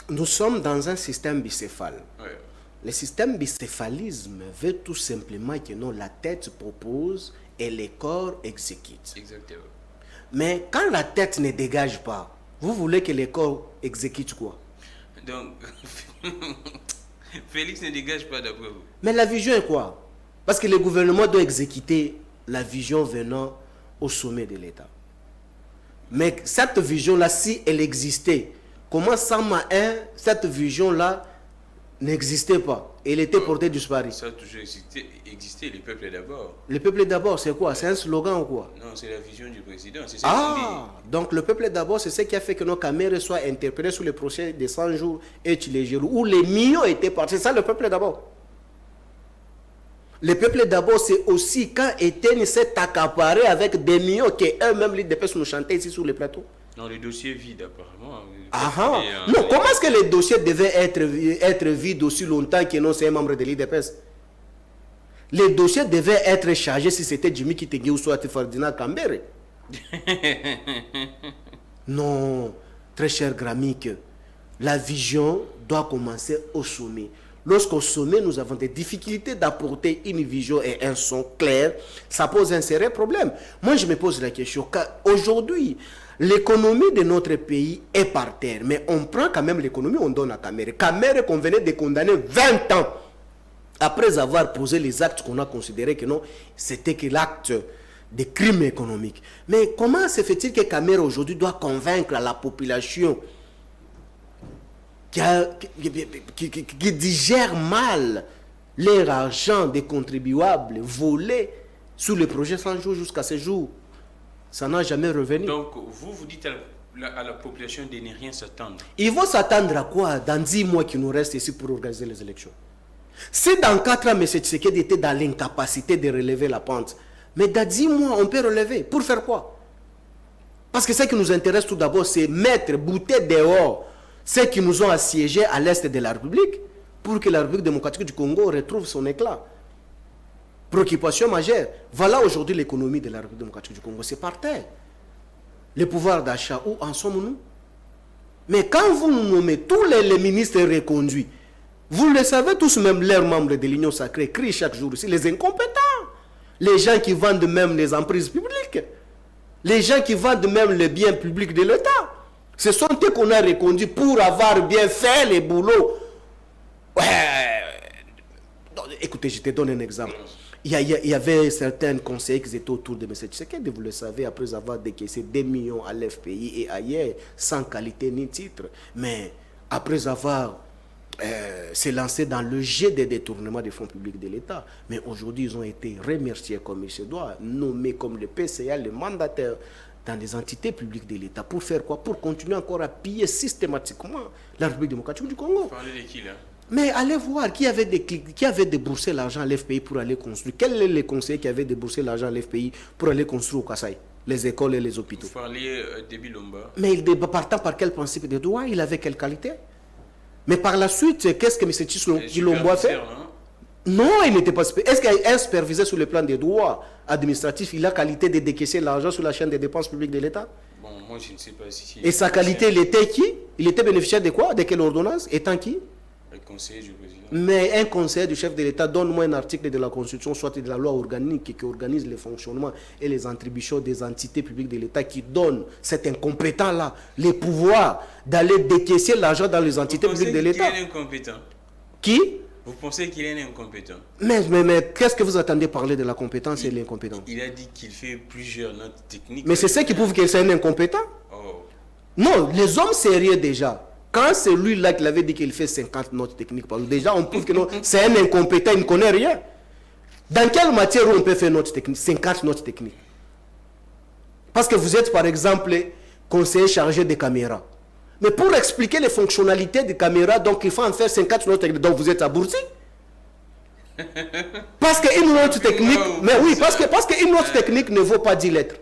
nous sommes dans un système bicéphale. Ouais. Le système bicéphalisme veut tout simplement que non, la tête propose et les corps exécutent. Exactement. Mais quand la tête ne dégage pas, vous voulez que les corps exécutent quoi? Donc, Félix ne dégage pas d'après vous. Mais la vision est quoi? Parce que le gouvernement doit exécuter la vision venant au sommet de l'État. Mais cette vision-là, si elle existait, comment sans un, cette vision-là n'existait pas? Elle était portée disparue. Ça a toujours existé, le peuple d'abord. Le peuple d'abord, c'est quoi? C'est un slogan ou quoi? Non, c'est la vision du président. C'est ça qu'on dit. Donc le peuple d'abord, c'est ce qui a fait que nos caméras soient interpellées sous le procès de 100 jours et les jours où les millions étaient partis. C'est ça le peuple d'abord. Le peuple d'abord, c'est aussi quand Etienne s'est accaparé avec des millions qu'eux-mêmes, les dépêches nous chantaient ici sur le plateau. Non, le dossier est vide apparemment. Non, comment est-ce que les dossiers devaient être vides aussi longtemps que non, c'est un membre de l'IDPS? Les dossiers devaient être chargés si c'était Jimmy Kitenge ou soit Ferdinand Kambere. Non, très cher Grammic, la vision doit commencer au sommet. Lorsqu'au sommet, nous avons des difficultés d'apporter une vision et un son clair, ça pose un sérieux problème. Moi, je me pose la question, aujourd'hui, l'économie de notre pays est par terre, mais on prend quand même l'économie, on donne à Kamere. Kamere qu'on venait de condamner 20 ans, après avoir posé les actes qu'on a considérés que non, c'était que l'acte de crime économique. Mais comment se fait-il que Kamere aujourd'hui doit convaincre la population qui digère mal leur argent des contribuables volés sous le projet 100 jours jusqu'à ce jour? Ça n'a jamais revenu. Donc, vous dites à la population de ne rien s'attendre. Ils vont s'attendre à quoi dans 10 mois qui nous restent ici pour organiser les élections? Si dans 4 ans, M. Tshisekedi était dans l'incapacité de relever la pente, mais dans 10 mois, on peut relever. Pour faire quoi? Parce que ce qui nous intéresse tout d'abord, c'est mettre, bouter dehors ceux qui nous ont assiégés à l'est de la République pour que la République démocratique du Congo retrouve son éclat. Préoccupation majeure. Voilà aujourd'hui l'économie de la République démocratique du Congo. C'est par terre. Le pouvoir d'achat, où en sommes-nous? Mais quand vous nous nommez tous les ministres reconduits, vous le savez tous, même leurs membres de l'Union sacrée crient chaque jour ici, les incompétents. Les gens qui vendent même les emprises publiques. Les gens qui vendent même les biens publics de l'État. Ce sont eux qu'on a reconduits pour avoir bien fait les boulots. Ouais. Écoutez, je te donne un exemple. Il y avait certains conseillers qui étaient autour de M. Tshisekedi, vous le savez, après avoir décaissé des millions à l'FPI et ailleurs, sans qualité ni titre. Mais après avoir se lancé dans le jet des détournements des fonds publics de l'État. Mais aujourd'hui, ils ont été remerciés comme il se doit, nommés comme le PCA, le mandataire dans des entités publiques de l'État. Pour faire quoi? Pour continuer encore à piller systématiquement la République démocratique du Congo. Vous parlez de qui là? Mais allez voir qui avait déboursé l'argent à l'FPI pour aller construire. Quels sont les conseillers qui avaient déboursé l'argent à l'FPI pour aller construire au Kassai, les écoles et les hôpitaux? Vous parliez de Bilomba. Mais partant par quel principe de droit? Il avait quelle qualité? Mais par la suite, qu'est-ce que M. Bilomba a fait? Non, il n'était pas... Est-ce qu'un superviseur sur le plan des droits administratifs, il a qualité de décaisser l'argent sur la chaîne des dépenses publiques de l'État? Bon, moi je ne sais pas si... Et sa qualité, il était qui? Il était bénéficiaire de quoi? De quelle ordonnance? Étant qui? Le conseiller du président. Mais un conseiller du chef de l'État, donne-moi un article de la Constitution, soit de la loi organique qui organise le fonctionnement et les attributions des entités publiques de l'État qui donne cet incompétent-là les pouvoirs d'aller décaisser l'argent dans les entités publiques de l'État. Qui est incompétent? Qui? Vous pensez qu'il est incompétent? Mais qu'est-ce que vous attendez parler de la compétence et de l'incompétence? Il a dit qu'il fait plusieurs notes techniques. Mais c'est ça qui prouve que c'est un incompétent? Oh. Non, les hommes sérieux déjà. Quand c'est lui-là qui avait dit qu'il fait 50 notes techniques, déjà on prouve que non, c'est un incompétent, il ne connaît rien. Dans quelle matière on peut faire notes techniques, 50 notes techniques? Parce que vous êtes par exemple conseiller chargé des caméras. Mais pour expliquer les fonctionnalités des caméras, donc il faut en faire 50 notes techniques. Donc vous êtes aboursi. Parce qu'une note technique, mais oui, parce qu'une note technique ne vaut pas 10 lettres.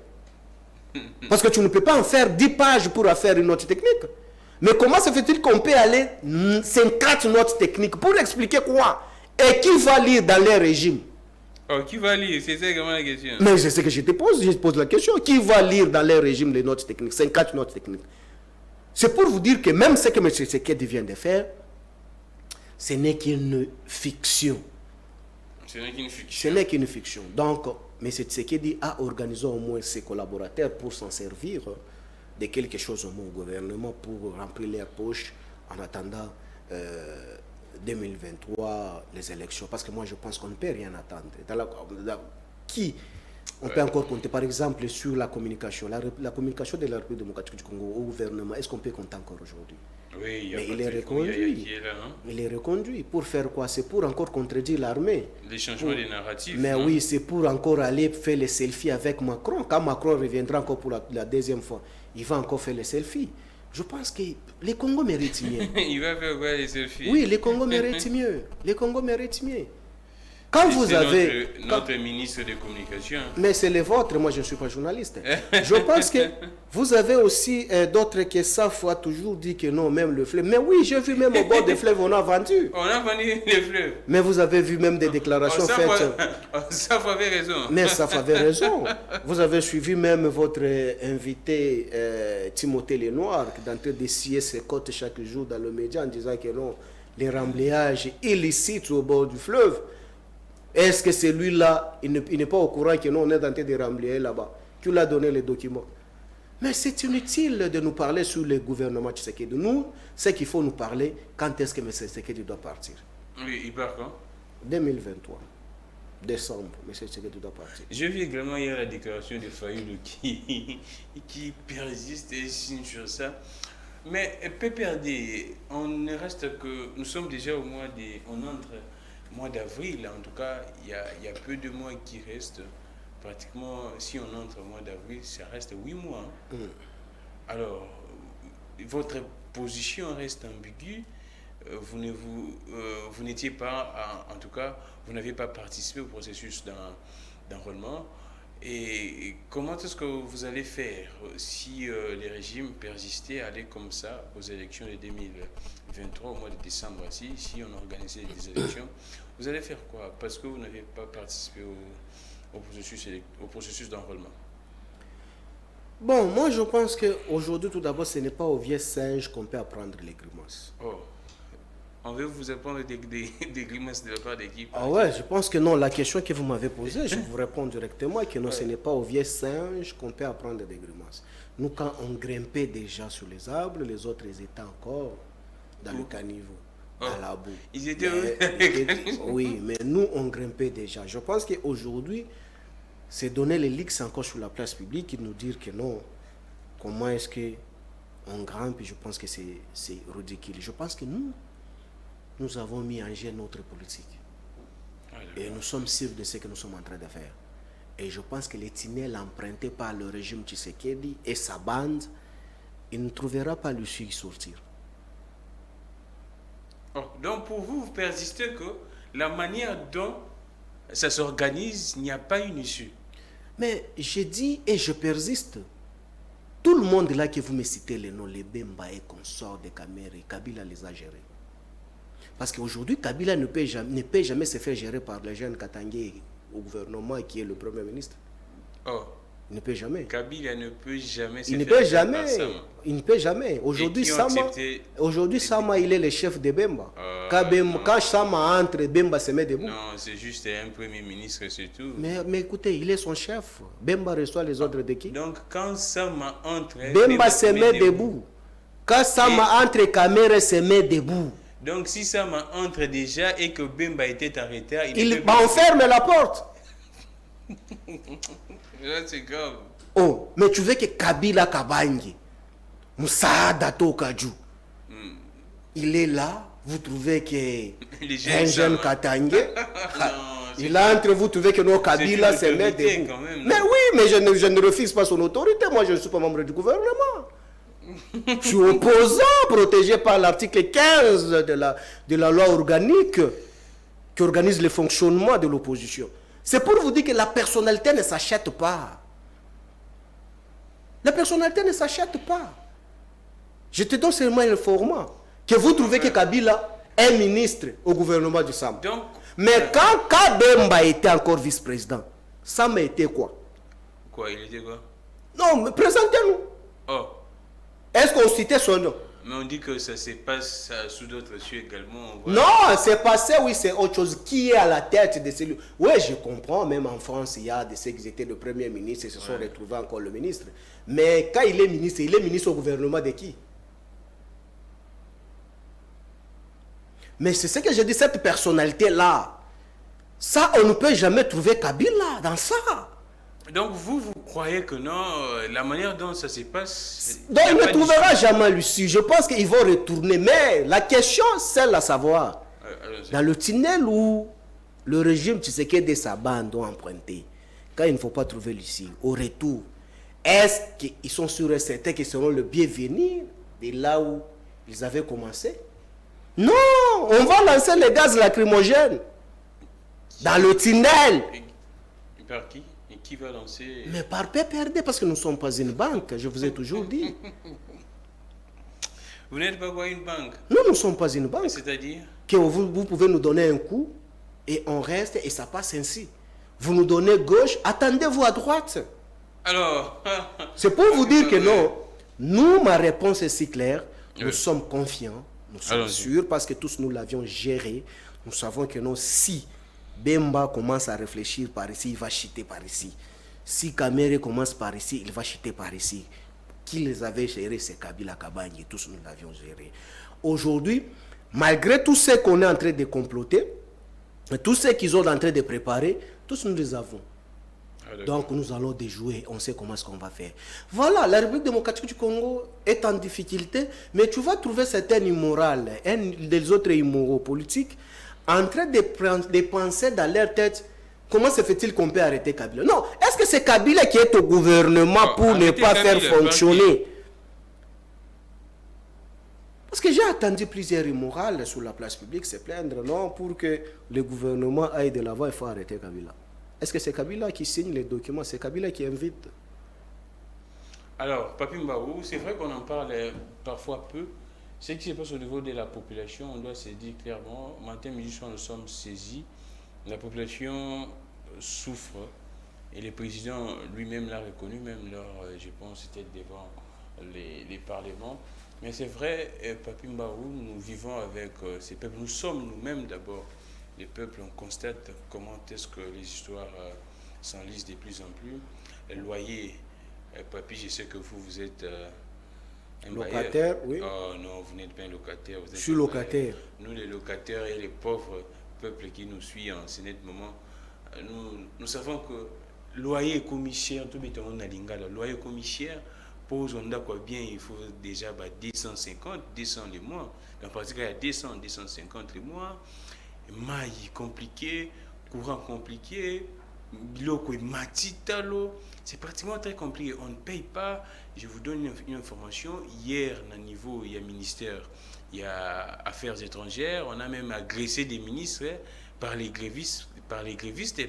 Parce que tu ne peux pas en faire 10 pages pour faire une note technique. Mais comment se fait-il qu'on peut aller 50 notes techniques pour expliquer quoi? Et qui va lire dans les régimes? Oh, qui va lire? C'est ça vraiment la question. Mais c'est ce que je te pose. Je te pose la question. Qui va lire dans les régimes les notes techniques? 54 notes techniques. C'est pour vous dire que même ce que M. Tshisekedi vient de faire, ce n'est qu'une fiction. Ce n'est qu'une fiction. Ce n'est qu'une fiction. Donc, M. Tshisekedi a organisé au moins ses collaborateurs pour s'en servir de quelque chose au moins au gouvernement pour remplir leurs poches en attendant 2023 les élections. Parce que moi, je pense qu'on ne peut rien attendre. On peut encore compter, par exemple, sur la communication. La communication de la République démocratique du Congo au gouvernement, est-ce qu'on peut compter encore aujourd'hui? Oui, mais il est reconduit. Il est reconduit. Pour faire quoi? C'est pour encore contredire l'armée. Les changements des narratifs. Mais oui, c'est pour encore aller faire les selfies avec Macron. Quand Macron reviendra encore pour la deuxième fois, il va encore faire les selfies. Je pense que les Congos méritent mieux. Il va faire quoi, les selfies? Oui, les Congos méritent mieux. Les Congos méritent mieux. Quand vous avez... Notre ministre de communication. Mais c'est le vôtre, moi je ne suis pas journaliste. Je pense que vous avez aussi d'autres qui savent toujours dit que non, même le fleuve. Mais oui, j'ai vu même au bord des fleuves, on a vendu. On a vendu les fleuves. Mais vous avez vu même des déclarations faites. Ça avait raison. Mais ça avait raison. Vous avez suivi même votre invité Timothée Lenoir, qui est en train de scier ses côtes chaque jour dans le média en disant que non, les remblayages illicites au bord du fleuve. Est-ce que celui-là, il n'est pas au courant que nous, on est en train de remblayer là-bas? Qui lui a donné les documents? Mais c'est inutile de nous parler sur le gouvernement Tshisekedi. Nous, c'est qu'il faut nous parler quand est-ce que M. Tshisekedi doit partir. Oui, il part quand? 2023. Décembre, M. Tshisekedi doit partir. Je vis également hier la déclaration de Fayoulou qui persiste et signe sur ça. Mais PPRD, on ne reste que... Nous sommes déjà au mois de... On entre... mois d'avril, en tout cas, il y a peu de mois qui restent. Pratiquement, si on entre au mois d'avril, ça reste 8 mois. Alors, votre position reste ambiguë. Vous n'étiez pas, en tout cas, vous n'avez pas participé au processus d'enrôlement. Et comment est-ce que vous allez faire si les régimes persistaient à aller comme ça aux élections de 2023 au mois de décembre? Si on organisait des élections, vous allez faire quoi? Parce que vous n'avez pas participé au processus d'enrôlement. Bon, moi je pense qu'aujourd'hui, tout d'abord, ce n'est pas aux vieux singes qu'on peut apprendre les grimaces. Oh. On veut vous apprendre des grimaces de la part d'équipe. Ah ouais, je pense que non. La question que vous m'avez posée, je vous réponds directement que non, ce n'est pas aux vieux singes qu'on peut apprendre des grimaces. Nous, quand on grimpait déjà sur les arbres, les autres ils étaient encore dans le caniveau, dans la boue. Ils étaient oui, mais nous, on grimpait déjà. Je pense qu'aujourd'hui, c'est donner les leaks encore sur la place publique et nous dire que non, comment est-ce qu'on grimpe, je pense que c'est ridicule. Je pense que nous avons mis en jeu notre politique. Et nous sommes sûrs de ce que nous sommes en train de faire. Et je pense que les tunnels empruntés par le régime Tshisekedi et sa bande, il ne trouvera pas l'issue y sortir. Oh, donc pour vous, vous persistez que la manière dont ça s'organise, il n'y a pas une issue. Mais je dis et je persiste. Tout le monde là que vous me citez les noms, les Bemba et consorts de Kamere, Kabila les a gérés. Parce qu'aujourd'hui, Kabila ne peut jamais se faire gérer par le jeune Katangé au gouvernement qui est le Premier ministre. Oh. Il ne peut jamais. Kabila ne peut jamais se faire gérer par Sama. Il ne peut jamais. Aujourd'hui, Sama, il est le chef de Bemba. Quand Sama entre, Bemba se met debout. Non, c'est juste un Premier ministre, c'est tout. Mais écoutez, il est son chef. Bemba reçoit les ordres de qui? Donc, quand Sama entre... Bemba se met debout. Quand Sama entre, Kamere se met debout. Donc, si Sama entre déjà et que Bemba était arrêté, on ferme la porte. Là, c'est grave. Oh, mais tu veux que Kabila Kabangi, Moussaada Tokaju, il est là, vous trouvez que un jeune Katangé, il entre, vous trouvez que nos Kabila se met debout. Mais oui, mais je ne refuse pas son autorité. Moi, je ne suis pas membre du gouvernement. Je suis opposant, protégé par l'article 15 de la loi organique qui organise le fonctionnement de l'opposition. C'est pour vous dire que la personnalité ne s'achète pas. La personnalité ne s'achète pas. Je te donne seulement un format. Que vous trouvez que Kabila est ministre au gouvernement du SAM. Mais quand Bemba était encore vice-président, ça m'a été quoi? Quoi, il était quoi? Non, mais présentez-nous. Oh. Est-ce qu'on citait son nom? Mais on dit que ça se passe sous d'autres cieux également. Non, c'est passé, oui, c'est autre chose. Qui est à la tête de celui? Oui, je comprends, même en France, il y a de ceux qui étaient le premier ministre et se sont retrouvés encore le ministre. Mais quand il est ministre au gouvernement de qui? Mais c'est ce que je dis, cette personnalité-là, ça, on ne peut jamais trouver Kabila dans ça. Donc vous croyez que non, la manière dont ça se passe... Donc il ne trouvera jamais l'issue. Je pense qu'ils vont retourner. Mais la question, c'est à savoir, dans le tunnel où le régime Tshisekedi et sa bande ont emprunté, quand il ne faut pas trouver l'issue, au retour, est-ce qu'ils sont sûrs et certains qu'ils seront le bienvenu de là où ils avaient commencé? Non, on va lancer les gaz lacrymogènes dans le tunnel. Par qui? Et qui va lancer? Mais par PPRD, parce que nous ne sommes pas une banque, je vous ai toujours dit. Vous n'êtes pas quoi, une banque? Nous ne sommes pas une banque. C'est-à-dire que vous pouvez nous donner un coup et on reste et ça passe ainsi. Vous nous donnez gauche, attendez-vous à droite. Alors c'est pour vous dire que non. Nous, ma réponse est si claire. Nous sommes confiants, nous sommes sûrs parce que tous nous l'avions géré. Nous savons que non, si Bemba commence à réfléchir par ici, il va chuter par ici. Si Kamere commence par ici, il va chuter par ici. Qui les avait gérés, c'est Kabila Kabanyi, tous nous l'avions géré. Aujourd'hui, malgré tout ce qu'on est en train de comploter, tout ce qu'ils sont en train de préparer, tous nous les avons. Donc nous allons déjouer, on sait comment est-ce qu'on va faire. Voilà, la République démocratique du Congo est en difficulté, mais tu vas trouver certains immoraux, des autres immoraux politiques, en train de penser dans leur tête, comment se fait-il qu'on peut arrêter Kabila? Non, est-ce que c'est Kabila qui est au gouvernement pour ne pas faire fonctionner? Parce que j'ai attendu plusieurs immoraux sur la place publique se plaindre, non, pour que le gouvernement aille de l'avant, il faut arrêter Kabila. Est-ce que c'est Kabila qui signe les documents? C'est Kabila qui invite? Alors, Papi Mbaou, c'est vrai qu'on en parle parfois peu. Ce qui se passe au niveau de la population, on doit se dire clairement, matin, midi, soir, nous sommes saisis. La population souffre et le président lui-même l'a reconnu, même lors, je pense, c'était devant les parlements. Mais c'est vrai, Papi Mbaou, nous vivons avec ces peuples. Nous sommes nous-mêmes d'abord les peuples. On constate comment est-ce que les histoires s'enlisent de plus en plus. Le loyer, Papi, je sais que vous êtes un locataire, bailleur. Oui. Oh non, vous n'êtes pas un locataire. Vous êtes je suis locataire. Nous, les locataires et les pauvres peuples qui nous suivent en ce moment, nous savons que loyer commissaire, tout le monde a lingala. Loyer commissaire, pose on a quoi bien, il faut déjà 250, 200 les mois. En particulier, il y a 200, 250 les mois. Maille compliqué, courant compliqué, biloko matitalo. C'est pratiquement très compliqué. On ne paye pas. Je vous donne une information. Hier, au niveau, il y a ministère, il y a affaires étrangères. On a même agressé des ministres par les grévistes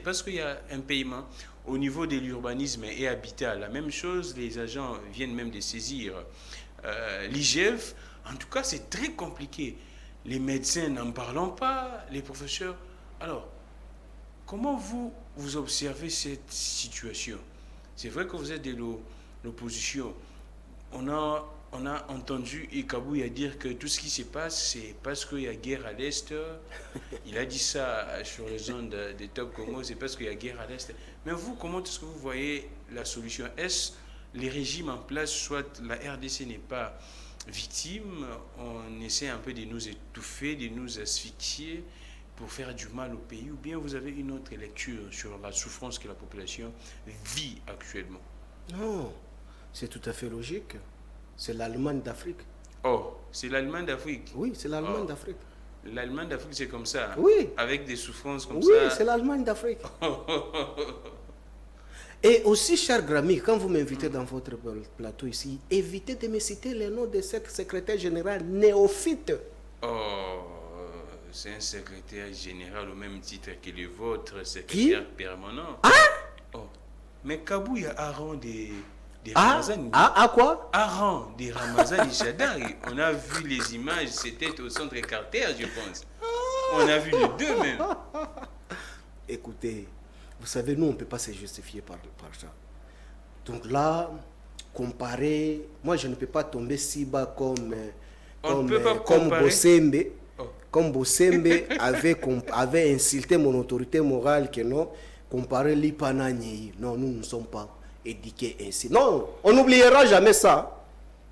parce qu'il y a un paiement. Au niveau de l'urbanisme et habitat, la même chose. Les agents viennent même de saisir l'IGF. En tout cas, c'est très compliqué. Les médecins n'en parlons pas, les professeurs. Alors, comment vous observez cette situation? C'est vrai que vous êtes de l'opposition. On a entendu Ikabouya dire que tout ce qui se passe, c'est parce qu'il y a guerre à l'Est. Il a dit ça sur les ondes de Top Congo, c'est parce qu'il y a guerre à l'Est. Mais vous, comment est-ce que vous voyez la solution? Est-ce les régimes en place, soit la RDC n'est pas victime, on essaie un peu de nous étouffer, de nous asphyxier pour faire du mal au pays, ou bien vous avez une autre lecture sur la souffrance que la population vit actuellement? Non, c'est tout à fait logique. C'est l'Allemagne d'Afrique. Oh, c'est l'Allemagne d'Afrique? Oui, c'est l'Allemagne d'Afrique. L'Allemagne d'Afrique, c'est comme ça? Oui. Avec des souffrances comme ça? Oui, c'est l'Allemagne d'Afrique. Et aussi, cher Grami, quand vous m'invitez dans votre plateau ici, évitez de me citer les noms de cette secrétaire générale néophyte. Oh, c'est un secrétaire général au même titre que le vôtre, secrétaire permanent. Ah? Oh. Mais Kabou, il y a Aaron des Ramazani. Ah, quoi? Aaron des Ramazani Chadari. On a vu les images, c'était au centre Carter, je pense. On a vu les deux même. Écoutez, vous savez, nous, on ne peut pas se justifier par ça. Donc là, comparer, moi, je ne peux pas tomber si bas comme Bossembe. Oh. Comme Bossembe avait insulté mon autorité morale, que non, comparer l'Ipanagné. Non, nous ne sommes pas éduqués ainsi. Non, on n'oubliera jamais ça.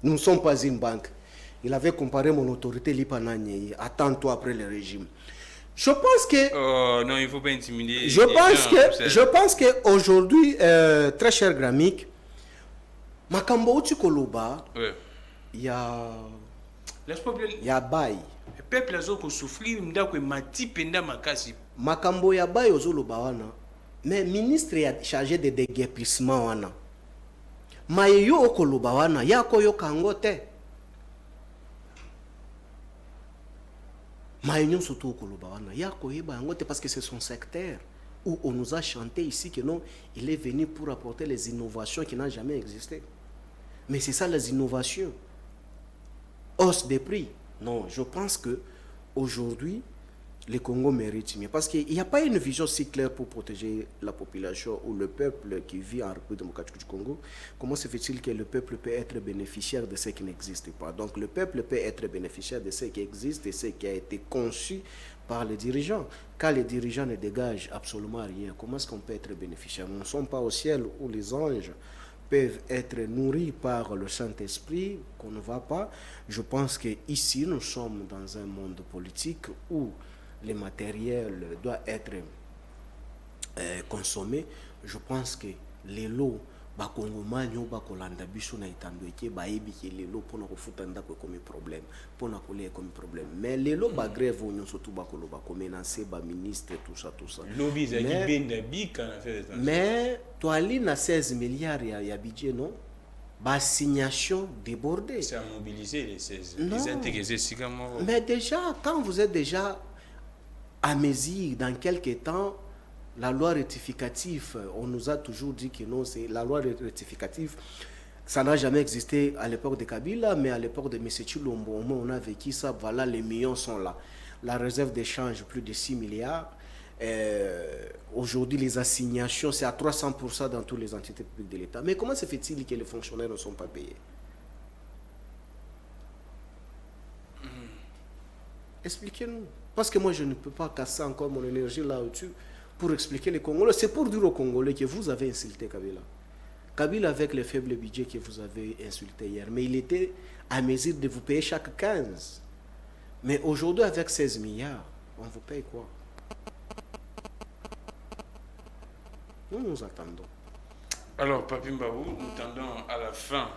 Nous ne sommes pas une banque. Il avait comparé mon autorité l'Ipanagné. Attends-toi après le régime. Je pense que... Oh non, il ne faut pas intimider. Je pense qu'aujourd'hui, très cher Gramik, Makambo Koloba, il y a... Il y a Baye. Le peuple a souffert, Makambo ya Baye ozoloba wana. Mais ministre est chargé de déguerpissement wana. Mayeyo okoloba wana, yako yo kangote. Maïnion surtout au Kolobawana, parce que c'est son secteur où on nous a chanté ici que non, il est venu pour apporter les innovations qui n'ont jamais existé. Mais c'est ça les innovations. Hausse des prix. Non, je pense que aujourd'hui, le Congo mérite mieux. Parce qu'il n'y a pas une vision si claire pour protéger la population ou le peuple qui vit en République démocratique du Congo. Comment se fait-il que le peuple peut être bénéficiaire de ce qui n'existe pas? Donc le peuple peut être bénéficiaire de ce qui existe et ce qui a été conçu par les dirigeants. Quand les dirigeants ne dégagent absolument rien, comment est-ce qu'on peut être bénéficiaire? Nous ne sommes pas au ciel où les anges peuvent être nourris par le Saint-Esprit, qu'on ne va pas. Je pense qu'ici, nous sommes dans un monde politique où les matériels doivent être consommés. Je pense que les lots, bakongomani bakolanda biso na itandweke baebi ke les lots pour refuta ndako comme problème, pour na koler comme problème. Mais les lots ba grève on surtout bakolo ba commencer ba ministre tout ça. Lobby za benda bika na fait. Mais toali na 16 milliards ya budget non? Assignation débordée. C'est à mobiliser les 16. Les intégrer mais déjà, quand vous êtes déjà à mesure, dans quelques temps, la loi rectificative, on nous a toujours dit que non, c'est la loi rectificative, ça n'a jamais existé à l'époque de Kabila, mais à l'époque de M. Chilombo, on a vécu ça, voilà, les millions sont là. La réserve d'échange, plus de 6 milliards. Aujourd'hui, les assignations, c'est à 300% dans toutes les entités publiques de l'État. Mais comment se fait-il que les fonctionnaires ne sont pas payés? Expliquez-nous. Parce que moi, je ne peux pas casser encore mon énergie là-dessus pour expliquer les Congolais. C'est pour dire aux Congolais que vous avez insulté Kabila. Kabila avec le faible budget que vous avez insulté hier. Mais il était à mesure de vous payer chaque 15. Mais aujourd'hui, avec 16 milliards, on vous paye quoi? Nous attendons. Alors, Papi Mbaou, nous tendons à la fin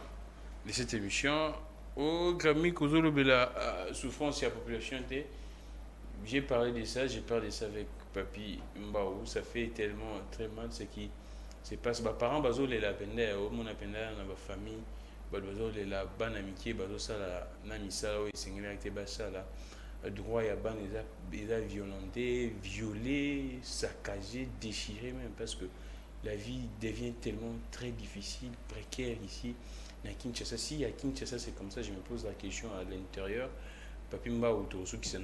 de cette émission. Au Grammy Kozolo Bela souffrance et la population, j'ai parlé de ça avec Papi Mbaou. Ça fait tellement très mal ce qui se passe. Mes parents, bazo les la penda, mon apenda dans ma famille, bazo les la ban amitié, bazo ça la namisa ou singularité basa la droit ya ban ils a violenté, violé, saccagé, déchiré même parce que la vie devient tellement très difficile, précaire ici. À Kinshasa, si à Kinshasa c'est comme ça, je me pose la question à l'intérieur. Papi Mbaou, ceux qui sont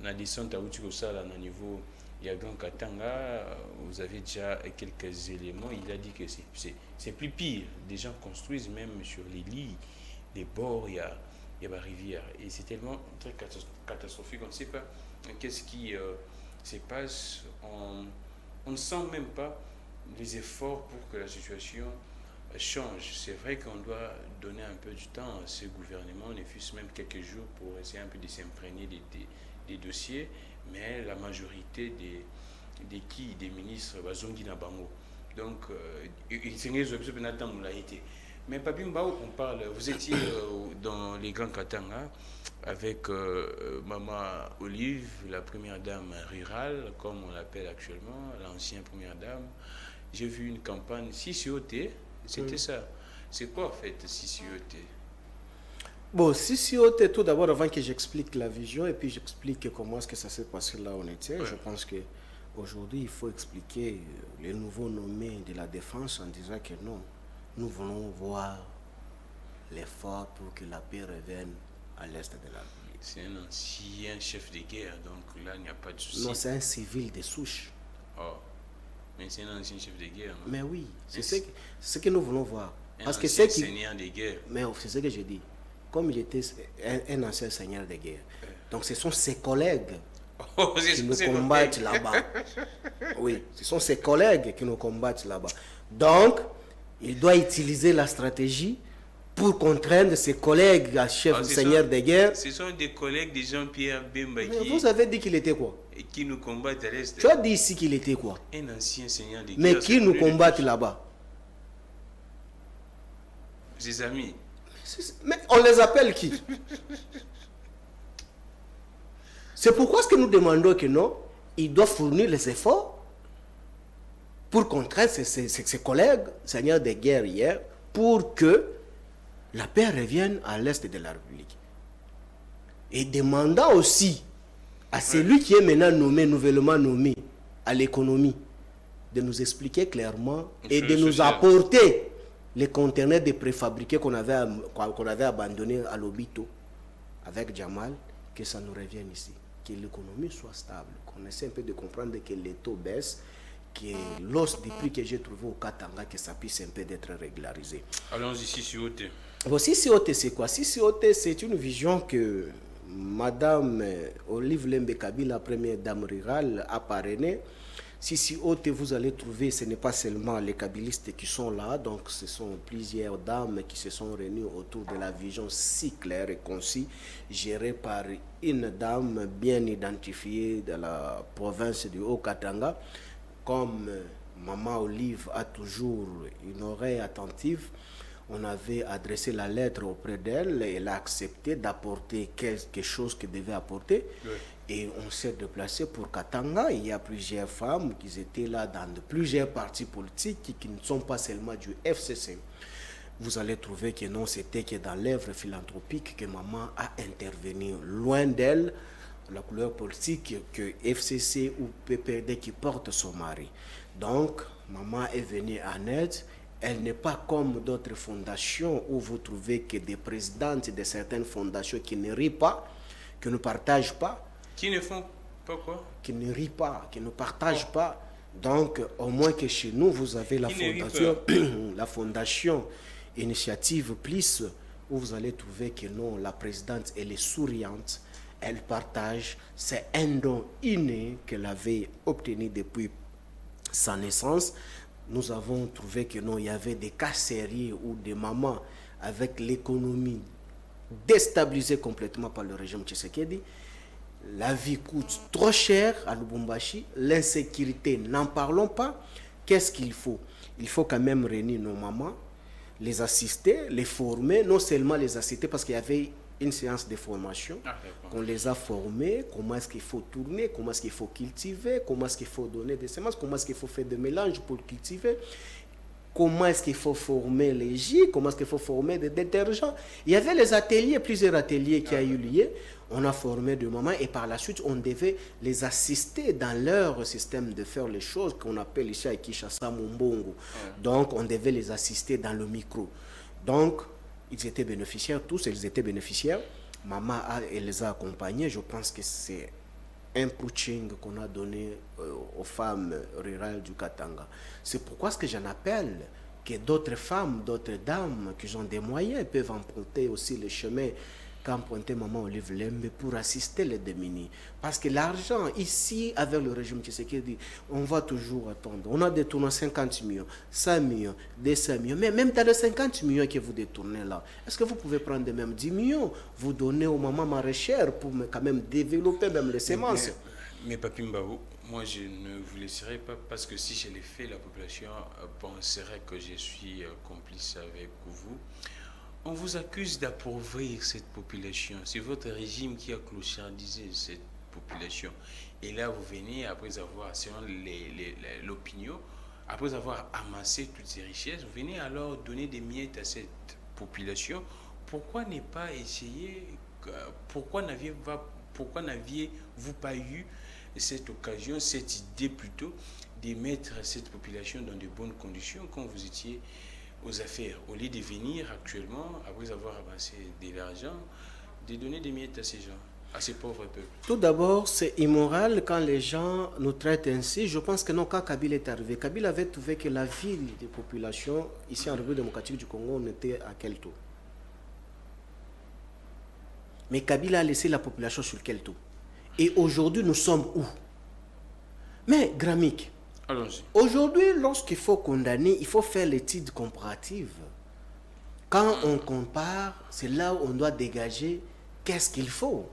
na descente à Outikosa, na niveau Yagan Katanga, vous avez déjà quelques éléments. Il a dit que c'est plus pire. Des gens construisent même sur les lits, les bords, il y a la rivière. Et c'est tellement très catastrophique. On ne sait pas qu'est-ce qui se passe. On ne sent même pas les efforts pour que la situation change. C'est vrai qu'on doit donner un peu du temps à ce gouvernement, ne fût-ce même quelques jours pour essayer un peu de s'imprégner des dossiers, mais la majorité des ministres bazongi na bango. Donc mais Papi Mbao, on parle, vous étiez dans les Grands Katanga avec Maman Olive, la première dame rurale, comme on l'appelle actuellement, l'ancienne première dame. J'ai vu une campagne CCOT. C'était ça. C'est quoi en fait CCOT? Bon, CCOT, tout d'abord, avant que j'explique la vision et puis j'explique comment est-ce que ça s'est passé là où on était, je pense qu'aujourd'hui, il faut expliquer les nouveaux nommés de la défense en disant que non, nous voulons voir l'effort pour que la paix revienne à l'est de la République. C'est un ancien chef de guerre, donc là, il n'y a pas de souci. Non, c'est un civil de souche. Oh, mais c'est un ancien chef de guerre, non? Mais oui, c'est ce que nous voulons voir. Parce que c'est seigneur de guerre. Mais c'est ce que je dis. Comme il était un ancien seigneur de guerre, donc ce sont ses collègues qui nous combattent là-bas. Oui, ce sont ses collègues qui nous combattent là-bas. Donc, il doit utiliser la stratégie pour contraindre ses collègues à chef seigneur de guerre. Ce sont des collègues de Jean-Pierre Bemba. Mais vous avez dit qu'il était quoi? Et qui nous combattent à l'est. Tu as dit ici qu'il était quoi? Un ancien seigneur de guerre. Mais qui nous combattent là-bas? Ses amis. Mais on les appelle qui? C'est pourquoi ce que nous demandons que non, il doit fournir les efforts pour contraindre ses collègues, seigneurs de guerre hier, pour que la paix revienne à l'est de la République. Et demandant aussi à celui qui est maintenant nommé, nouvellement nommé à l'économie, de nous expliquer clairement et de nous apporter les conteneurs de préfabriqués qu'on avait abandonnés à l'Obito avec Jamal, que ça nous revienne ici, que l'économie soit stable, qu'on essaie un peu de comprendre que les taux baissent, que l'os du prix que j'ai trouvé au Katanga, que ça puisse un peu d'être régularisé. Allons ici sur OT. Bon, CCOT, c'est quoi? CCOT, c'est une vision que Madame Olive Lembe Kabila, première dame rurale, a parrainée. CCOT, vous allez trouver, ce n'est pas seulement les kabylistes qui sont là, donc ce sont plusieurs dames qui se sont réunies autour de la vision si claire et concise, gérée par une dame bien identifiée de la province du Haut-Katanga. Comme Maman Olive a toujours une oreille attentive, on avait adressé la lettre auprès d'elle et elle a accepté d'apporter quelque chose qu'elle devait apporter. Oui. Et on s'est déplacé pour Katanga. Il y a plusieurs femmes qui étaient là dans plusieurs partis politiques qui ne sont pas seulement du FCC. Vous allez trouver que non, c'était que dans l'œuvre philanthropique que maman a intervenu. Loin d'elle, la couleur politique que FCC ou PPD qui porte son mari. Donc, maman est venue en aide. Elle n'est pas comme d'autres fondations où vous trouvez que des présidentes de certaines fondations qui ne rient pas, qui ne partagent pas. Qui ne font pas quoi? Qui ne rient pas, qui ne partagent pas. Donc, au moins que chez nous, vous avez la fondation Initiative Plus, où vous allez trouver que non, la présidente, elle est souriante, elle partage. C'est un don inné qu'elle avait obtenu depuis sa naissance. Nous avons trouvé que non, il y avait des cas sérieux où des mamans avec l'économie déstabilisée complètement par le régime Tshisekedi. La vie coûte trop cher à Lubumbashi, l'insécurité, n'en parlons pas. Qu'est-ce qu'il faut? Il faut quand même réunir nos mamans, les assister, les former, non seulement les assister parce qu'il y avait une séance de formation, qu'on les a formés, comment est-ce qu'il faut tourner, comment est-ce qu'il faut cultiver, comment est-ce qu'il faut donner des semences, comment est-ce qu'il faut faire des mélanges pour cultiver, comment est-ce qu'il faut former les jus, comment est-ce qu'il faut former des détergents. Il y avait les ateliers, plusieurs ateliers qui ont eu lieu. On a formé des mamans et par la suite, on devait les assister dans leur système de faire les choses qu'on appelle ici à Kinshasa Mumbongo. Donc, on devait les assister dans le micro. Donc, ils étaient bénéficiaires, tous, ils étaient bénéficiaires. Maman, elle les a accompagnés. Je pense que c'est un coaching qu'on a donné aux femmes rurales du Katanga. C'est pourquoi ce que j'en appelle que d'autres femmes, d'autres dames qui ont des moyens peuvent emprunter aussi le chemin qu'empruntait Maman Olive Lembe pour assister les démunis. Parce que l'argent, ici, avec le régime Tshisekedi, on va toujours attendre. On a détourné 50 millions, 100 millions, 200 millions. Mais même dans les 50 millions que vous détournez là, est-ce que vous pouvez prendre même 10 millions, vous donner aux mamans maraîchères pour quand même développer même les semences? Mais Papi Mbaou, moi je ne vous laisserai pas parce que si je l'ai fait, la population penserait que je suis complice avec vous. On vous accuse d'appauvrir cette population. C'est votre régime qui a clochardisé cette population. Et là, vous venez, après avoir, selon l'opinion, après avoir amassé toutes ces richesses, vous venez alors donner des miettes à cette population. Pourquoi ne pas essayer, pourquoi n'aviez-vous pas eu cette occasion, cette idée plutôt, de mettre cette population dans de bonnes conditions quand vous étiez aux affaires, au lieu de venir actuellement, après avoir amassé de l'argent, de donner des miettes à ces gens, à ces pauvres peuples? Tout d'abord, c'est immoral quand les gens nous traitent ainsi. Je pense que non, quand Kabila est arrivé, Kabila avait trouvé que la vie des populations ici en République démocratique du Congo, on était à quel taux? Mais Kabila a laissé la population sur quel taux? Et aujourd'hui, nous sommes où? Mais, Gramik, aujourd'hui, lorsqu'il faut condamner, il faut faire l'étude comparative. Quand on compare, c'est là où on doit dégager qu'est-ce qu'il faut.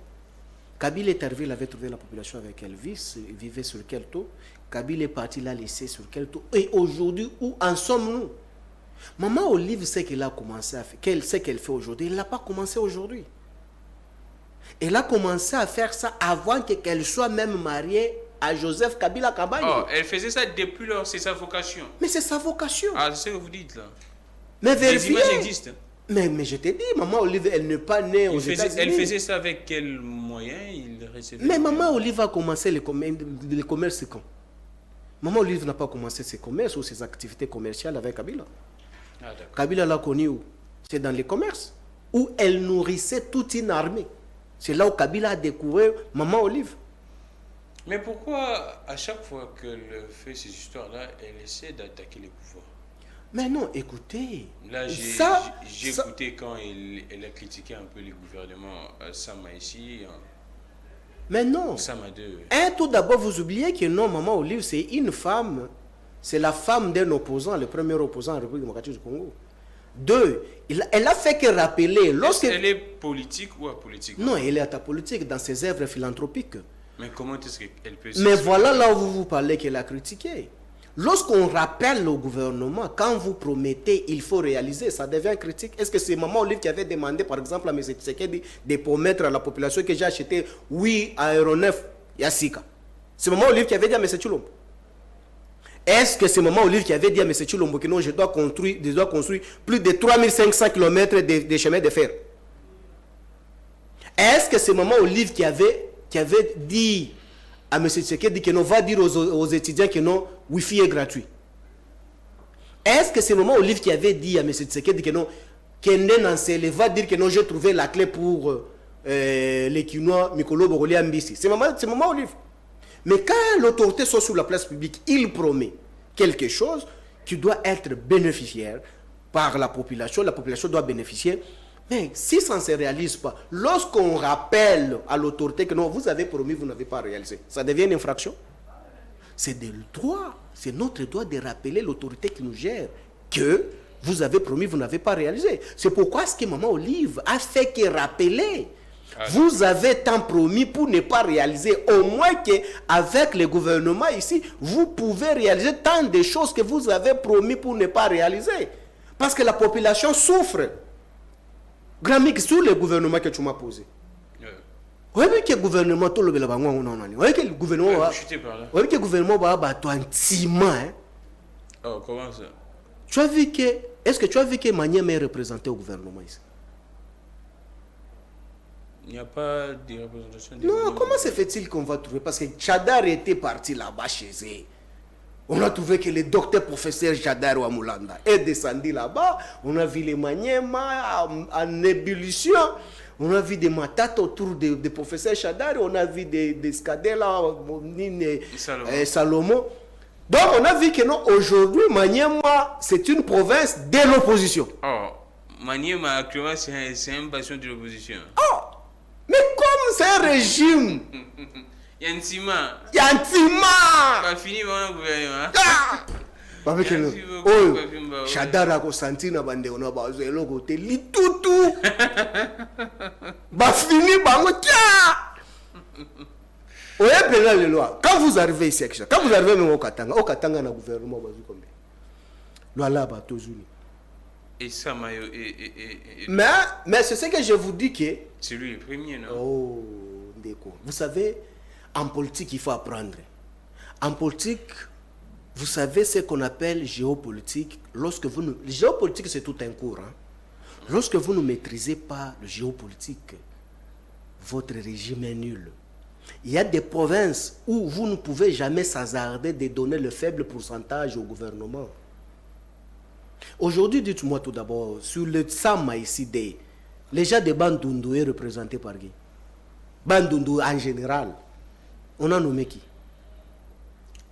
Kabila est arrivé, il avait trouvé la population avec Elvis, il vivait sur quel taux? Kabila est parti, l'a laissé sur quel taux? Et aujourd'hui, où en sommes-nous? Maman Olive sait qu'elle a commencé à faire, qu'elle sait qu'elle fait aujourd'hui, elle n'a pas commencé aujourd'hui. Elle a commencé à faire ça avant qu'elle soit même mariée à Joseph Kabila Kabange. Oh, elle faisait ça depuis lors, c'est sa vocation. Mais c'est sa vocation. Ah, c'est ce que vous dites là. Mais vérifiez. Les images existent. Mais je t'ai dit, Maman Olive, elle n'est pas née aux États-Unis. Elle faisait ça avec quels moyens? Il recevait. Mais Maman Olive a commencé le commerce quand? Maman Olive n'a pas commencé ses commerces ou ses activités commerciales avec Kabila. Ah, d'accord. Kabila l'a connu où? C'est dans les commerces, où elle nourrissait toute une armée. C'est là où Kabila a découvert Maman Olive. Mais pourquoi, à chaque fois qu'elle fait ces histoires-là, elle essaie d'attaquer les pouvoirs? Mais non, écoutez. Là, j'ai écouté quand elle a critiqué un peu les gouvernements Sama ici. Mais non. Sama 2. Tout d'abord, vous oubliez que non, Maman Olive, c'est une femme. C'est la femme d'un opposant, le premier opposant en République démocratique du Congo. 2, elle a fait que rappeler. Elle est politique ou apolitique? Non, elle est apolitique dans ses œuvres philanthropiques. Mais comment est-ce qu'elle peut... Mais voilà là où vous parlez qu'elle a critiqué. Lorsqu'on rappelle au gouvernement, quand vous promettez, il faut réaliser, ça devient critique. Est-ce que c'est Maman Olive qui avait demandé, par exemple, à M. Tshisekedi de promettre à la population que j'ai acheté 8 aéronefs Yassika? C'est Maman Olive qui avait dit à M. Tshilombo. Est-ce que c'est Maman Olive qui avait dit à M. Tshilombo que non, je dois construire plus de 3500 km de chemin de fer? Est-ce que c'est Maman Olive qui avait dit à M. Tshisekedi que non, va dire aux étudiants que non, Wi-Fi est gratuit? Est-ce que c'est Maman Olive qui avait dit à M. Tshisekedi que non, Kende Nansele va dire que non, j'ai trouvé la clé pour les Kinois, Mikolo Boroli Ambisi? C'est Maman Olive. Mais quand l'autorité soit sur la place publique, il promet quelque chose qui doit être bénéficiaire par la population doit bénéficier. Mais si ça ne se réalise pas, lorsqu'on rappelle à l'autorité que non, vous avez promis, vous n'avez pas réalisé, ça devient une infraction. C'est notre droit de rappeler l'autorité qui nous gère que vous avez promis, vous n'avez pas réalisé. C'est pourquoi ce que Maman Olive a fait que rappeler. Vous avez tant promis pour ne pas réaliser. Au moins qu'avec le gouvernement ici, vous pouvez réaliser tant de choses que vous avez promis pour ne pas réaliser. Parce que la population souffre. Gramik, sur le gouvernement que tu m'as posé. Oui, que le gouvernement, tout le monde, oui, que le gouvernement, oui, que le gouvernement va être anti-man. Oh, comment ça? Tu as vu que, est-ce que tu as vu que Maniam est représenté au gouvernement ici? Il n'y a pas de représentation. Non, comment se fait-il qu'on va trouver? Parce que Tchadar était parti là-bas chez eux. On a trouvé que le docteur professeur Tchadar Ouamoulanda est descendu là-bas. On a vu les Maniema en ébullition. On a vu des matates autour des professeurs Tchadar. On a vu des scadella, Salomon. Donc on a vu que non, aujourd'hui, Maniema, c'est une province de l'opposition. Oh, Maniema actuellement, c'est une passion de l'opposition. Oh! Mais comme c'est un régime, Yantima. Pas fini mon gouvernement. Avec nous. Oh, Chadara ko santina bande ona bazelo côté litutu. Ba fini bango tia. Oya pela les lois. Quand vous arrivez ici, quand vous arrivez même au Katanga na gouvernement bazu combien? Loi là ba tozuni. Et ça m'a... Mais c'est ce que je vous dis que... C'est lui le premier, non? Oh, d'accord. Vous savez, en politique, il faut apprendre. En politique, vous savez ce qu'on appelle géopolitique. Géopolitique, c'est tout un cours. Hein? Lorsque vous ne maîtrisez pas le géopolitique, votre régime est nul. Il y a des provinces où vous ne pouvez jamais s'hasarder de donner le faible pourcentage au gouvernement. Aujourd'hui, dites-moi tout d'abord, sur le Sama ici, Les gens de Bandundu est représenté par qui? Bandundu en général. On a nommé qui?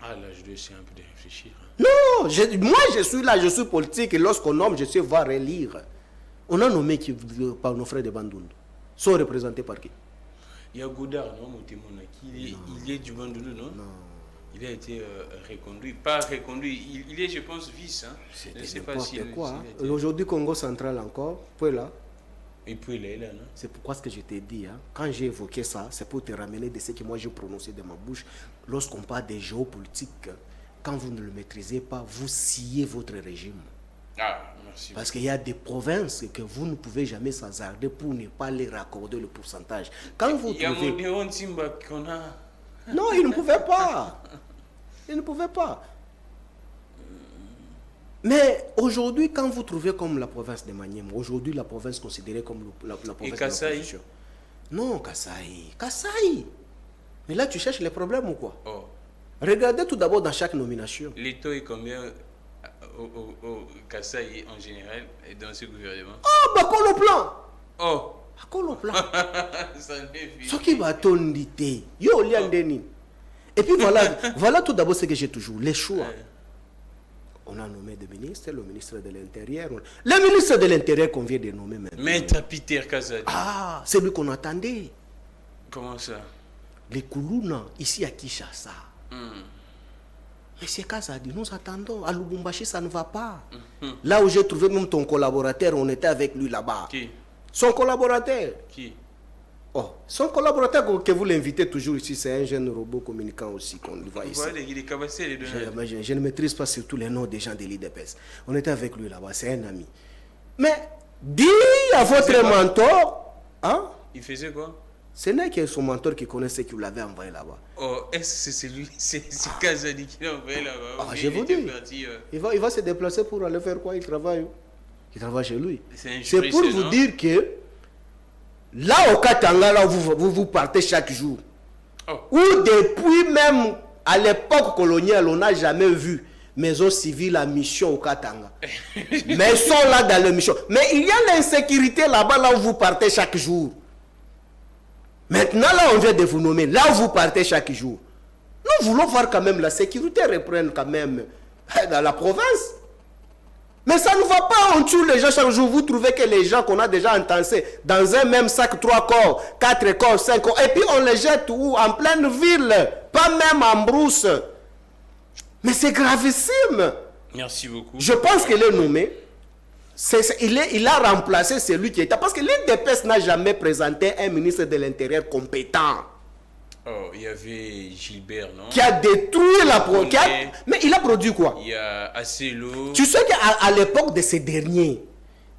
Ah là, je dois essayer un peu de réfléchir. Non, moi je suis là, je suis politique et lorsqu'on nomme, je sais voir et lire. On a nommé qui par nos frères de Bandundu. Sont représentés par qui? Il y a Goudard, non, il est du Bandundu, non? Non. Il a été reconduit, pas reconduit, il est, je pense, vice. Hein. Je ne sais pas si quoi. Hein. Aujourd'hui, Congo central encore, là. Et puis il est là, non? C'est pourquoi ce que je t'ai dit, hein, quand j'ai évoqué ça, c'est pour te ramener de ce que moi j'ai prononcé de ma bouche. Lorsqu'on parle de géopolitique, quand vous ne le maîtrisez pas, vous sciez votre régime. Ah, merci. Parce qu'il y a des provinces que vous ne pouvez jamais s'hasarder pour ne pas les raccorder le pourcentage. Quand vous il y a Modéon Timba qu'on a... Non, il ne pouvait pas. Il ne pouvait pas. Mais aujourd'hui, quand vous trouvez comme la province de Maniema, aujourd'hui la province considérée comme la province de l'opposition. Non, Kasaï. Mais là, tu cherches les problèmes ou quoi? Oh. Regardez tout d'abord dans chaque nomination. Les taux est combien au Kasaï en général et dans ce gouvernement? Oh, bah qu'on le plan. Oh. Qu'on le plan. Ce qui va t'onditer. Yo, liandeni. Et puis voilà tout d'abord ce que j'ai toujours, les choix. On a nommé des ministres, le ministre de l'Intérieur. Le ministre de l'Intérieur qu'on vient de nommer maintenant. Maître Peter Kazadi. Ah, c'est lui qu'on attendait. Comment ça? Les Koulouna, ici à Kinshasa. Monsieur Kazadi, nous attendons. À Lubumbashi, ça ne va pas. Là où j'ai trouvé même ton collaborateur, on était avec lui là-bas. Qui? Son collaborateur. Qui? Oh, son collaborateur que vous l'invitez toujours ici, c'est un jeune robot communicant aussi qu'on voit ici. Je ne maîtrise pas surtout les noms des gens de l'IDPS. On était avec lui là-bas, c'est un ami. Mais dis à votre mentor, hein? Il faisait quoi? Ce n'est que son mentor qui connaissait qui vous l'avait envoyé là-bas. Oh, est-ce que c'est lui, c'est Kazadi qui l'a envoyé là-bas? Ah, je vous dis. Il va se déplacer pour aller faire quoi? Il travaille chez lui. C'est pour vous dire que là au Katanga, là vous partez chaque jour. Oh. Ou depuis même à l'époque coloniale, on n'a jamais vu maison civile à mission au Katanga. Mais ils sont là dans la mission. Mais il y a l'insécurité là-bas, là où vous partez chaque jour. Maintenant, là, on vient de vous nommer. Là où vous partez chaque jour. Nous voulons voir quand même la sécurité reprendre quand même dans la province. Mais ça ne va pas, on tue les gens chaque jour. Vous trouvez que les gens qu'on a déjà entassés dans un même sac, 3 corps, 4 corps, 5 corps, et puis on les jette où? En pleine ville, pas même en brousse. Mais c'est gravissime. Merci beaucoup. Je pense qu'il est nommé. Il a remplacé celui qui était. Parce que l'IDPS n'a jamais présenté un ministre de l'Intérieur compétent. Oh, il y avait Gilbert, non? Qui a détruit la production. Mais il a produit quoi? Il y a Asselo. Tu sais qu'à l'époque de ces derniers,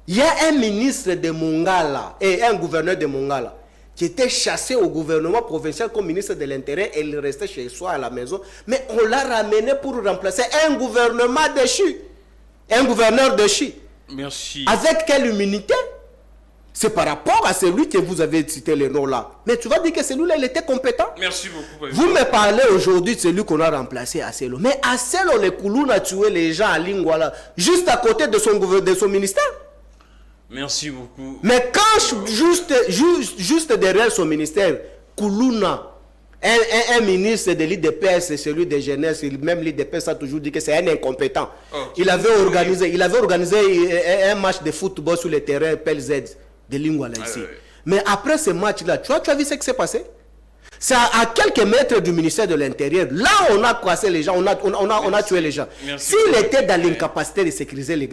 il y a un ministre de Mongala et un gouverneur de Mongala qui était chassé au gouvernement provincial comme ministre de l'Intérieur et il restait chez soi à la maison. Mais on l'a ramené pour remplacer un gouvernement déchu. Un gouverneur déchu. Merci. Avec quelle immunité? C'est par rapport à celui que vous avez cité le nom là. Mais tu vas dire que celui-là, il était compétent. Merci beaucoup. Vous me parlez aujourd'hui de celui qu'on a remplacé à Asselo. Mais Asselo, les Koulouna a tué les gens à Lingwala, juste à côté de son ministère. Merci beaucoup. Mais quand juste derrière son ministère, Koulouna, un ministre de l'IDPS, celui de jeunesse, même l'IDPS a toujours dit que c'est un incompétent. Il avait organisé un match de football sur le terrain PLZ de Lingwala ici. Mais après ce match-là, tu as vu ce qui s'est passé? C'est à quelques mètres du ministère de l'Intérieur. Là, on a cassé les gens, on a tué les gens. S'il était dans l'incapacité de sécuriser les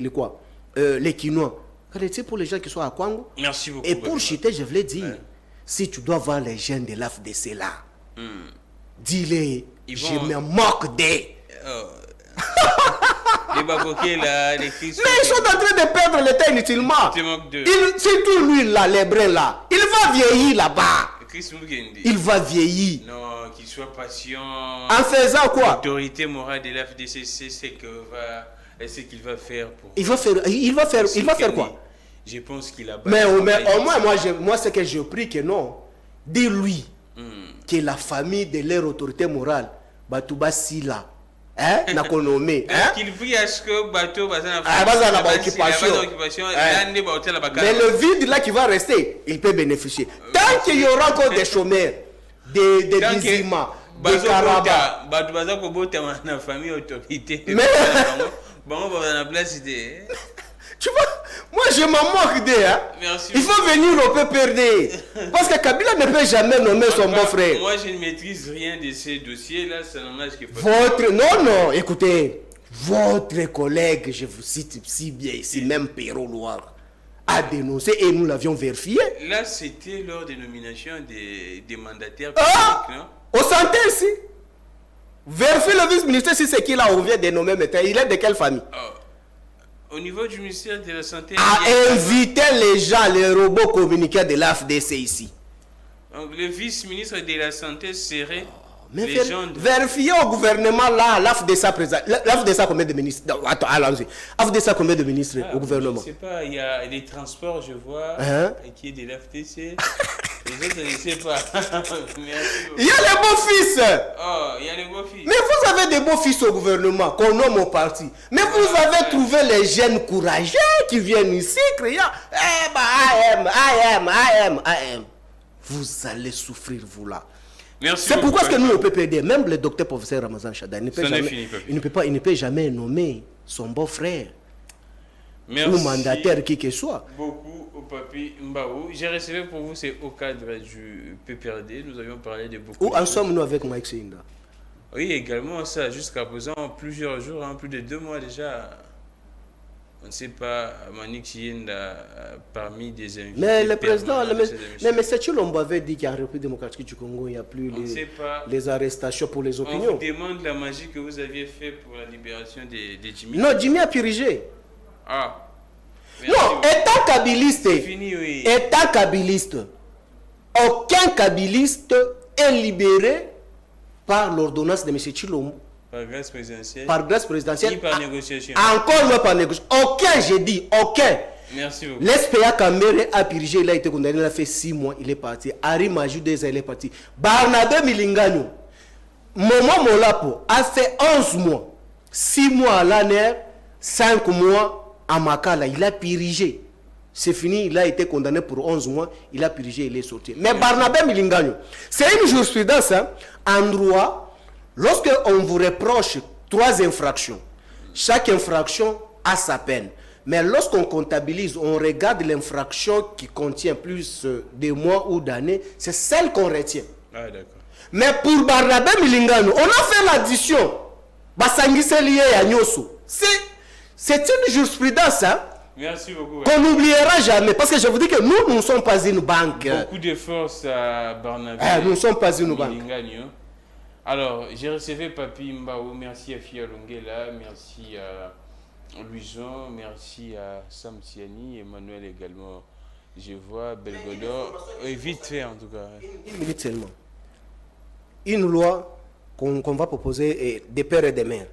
Kinois, qu'est-ce pour les gens qui sont à Kwango? Merci beaucoup. Et pour chuter, je voulais dire, si tu dois voir les jeunes de l'AFDC là, dis-les, je me moque d'eux. Les baboquets là, les Christ. Mais ils sont en train de perdre le temps inutilement. C'est tout lui là, les brins là. Il va vieillir là-bas. Il va vieillir. Non, qu'il soit patient. En faisant quoi? L'autorité morale de l'AFDC, c'est ce qu'il va faire pour. Il va faire quoi? Je pense qu'il a. Mais au moins, moi, c'est que je prie que non. Dis-lui que la famille de leur autorité morale, Batouba Sila, hein, n'a qu'on nommé. Qu'il prie à ce que bateau va en occupation. Mais le vide là qui va rester, il peut bénéficier. Tant qu'il y aura encore des chômeurs, des musulmans, des carabas. Mais tu vois, moi je m'en moque d'eux. Hein. Il faut venir au PPRD. Parce que Kabila ne peut jamais nommer son beau-frère. Moi je ne maîtrise rien de ces dossiers-là. Ça n'engage que votre... Non, écoutez. Votre collègue, je vous cite si bien ici, même Perrault Loire, a dénoncé et nous l'avions vérifié. Là, c'était lors des nominations des mandataires publics, non? Au santé ici. Vérifiez le vice-ministre si c'est qui là, on vient de nommer maintenant. Il est de quelle famille? Au niveau du ministère de la Santé... À inviter les gens, les robots communicants de l'AFDC ici. Donc, le vice-ministre de la Santé serait... Mais vérifiez au gouvernement là, l'AFDC combien de ministres? Attends, allons-y. AFDC combien de ministres au gouvernement? Je ne sais pas, il y a les transports, je vois, qui est de l'AFDC. Les autres, je ne sais pas. Il y a les beaux-fils. Oh, il y a les beaux-fils. Mais vous avez des beaux-fils au gouvernement, qu'on nomme au parti. Mais vous avez trouvé les jeunes courageux qui viennent ici, criant I am. Vous allez souffrir, vous là. C'est pourquoi que nous, au PPD, même le docteur professeur Ramazan Chada, il ne peut jamais nommer son beau-frère ou mandataire qui que soit. Beaucoup au papi Mbaou. J'ai reçu pour vous, c'est au cadre du PPRD. Nous avions parlé de beaucoup. Où en sommes-nous avec Mike Seinda? Oui, également ça, jusqu'à présent, plusieurs jours, plus de 2 mois déjà. On ne sait pas, Manik Chienda, parmi des invités. Mais le président, mais c'est Chilombo avait dit qu'en République démocratique du Congo, il n'y a plus les arrestations pour les opinions. On vous demande la magie que vous aviez faite pour la libération de Jimmy. Non, Jimmy a pirigé. Ah. Non, étant kabiliste, étant kabiliste, aucun kabiliste est libéré par l'ordonnance de M. Chilombo. Par grâce présidentielle. Par grâce présidentielle. Ni par négociation. Encore moins par négociation. Aucun, j'ai dit, aucun. Merci beaucoup. L'SPA Kamere a pirigé, il a été condamné, il a fait 6 mois, il est parti. Ari Majou, 2 ans, il est parti. Barnabé Milingano, Momo Molapo a fait 11 mois. 6 mois à l'année, 5 mois à Makala. Il a pirigé. C'est fini, il a été condamné pour 11 mois, il a pirigé, il est sorti. Mais Barnabé Milingano, c'est une jurisprudence, hein, en droit. Lorsque on vous reproche 3 infractions, chaque infraction a sa peine. Mais lorsqu'on comptabilise, on regarde l'infraction qui contient plus de mois ou d'années, c'est celle qu'on retient. Ah, d'accord. Mais pour Barnabé Milingano, on a fait l'addition. C'est une jurisprudence, hein, merci beaucoup. Qu'on n'oubliera jamais. Parce que je vous dis que nous ne sommes pas une banque. Beaucoup de force à Barnabé. Nous ne sommes pas une banque. Alors, j'ai reçu Papi Mbao, merci à Fia Longela, merci à Louison, merci à Sam Tiani, Emmanuel également. Je vois Belgodor, vite fait en tout cas. Une minute seulement. Une loi qu'on va proposer des pères et des mères.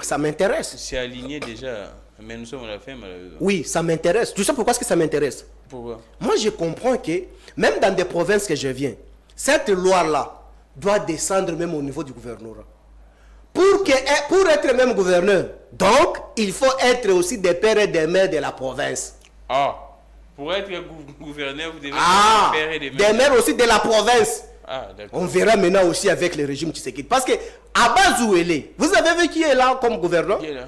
Ça m'intéresse. C'est aligné déjà, mais nous sommes à la fin malheureusement. Oui, ça m'intéresse. Tu sais pourquoi ça m'intéresse? Pourquoi? Moi je comprends que, même dans des provinces que je viens, cette loi-là doit descendre même au niveau du gouvernorat. Pour être même gouverneur, donc, il faut être aussi des pères et des mères de la province. Ah, pour être gouverneur, vous devez être des pères et des mères. Des mères aussi de la province. Ah, d'accord. On verra maintenant aussi avec le régime Tshisekedi. Parce que, à Bazouélé, vous avez vu qui est là comme gouverneur? Qui est là?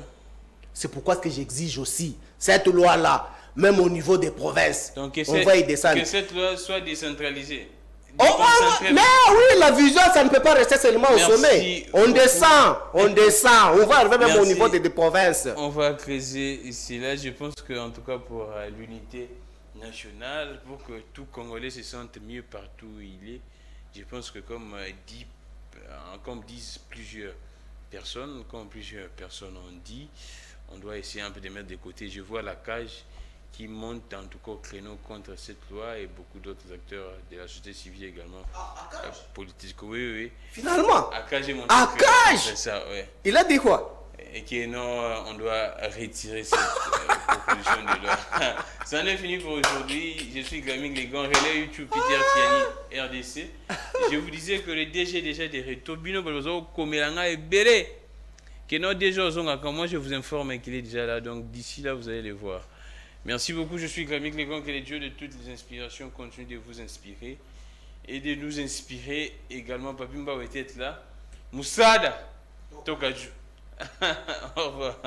C'est pourquoi que j'exige aussi cette loi-là, même au niveau des provinces. Donc, on va y descendre. Que cette loi soit décentralisée. Mais oui, la vision, ça ne peut pas rester seulement au sommet. On descend, on va arriver même au niveau des provinces. On va creuser ici, là. Je pense qu'en tout cas pour l'unité nationale, pour que tout Congolais se sente mieux partout où il est, je pense que comme disent plusieurs personnes, ont dit, on doit essayer un peu de mettre de côté. Je vois la cage qui monte en tout cas au créneau contre cette loi et beaucoup d'autres acteurs de la société civile également. Politique, oui. Finalement, Akage est monté. Akage ça, ouais. Il a dit quoi? Et que non, on doit retirer cette proposition de loi. Ça en est fini pour aujourd'hui. Je suis Glaming Legon, relais YouTube Peter Tiani, RDC. Je vous disais que le DG déjà des Reto Bino Balozo Komelanga est béré. Keno déjà moi je vous informe qu'il est déjà là, donc d'ici là vous allez le voir. Merci beaucoup, je suis Grammy Clégon, que le Dieu de toutes les inspirations continue de vous inspirer et de nous inspirer également. Papi Mbao était là. Moussada Tokaju. Au revoir.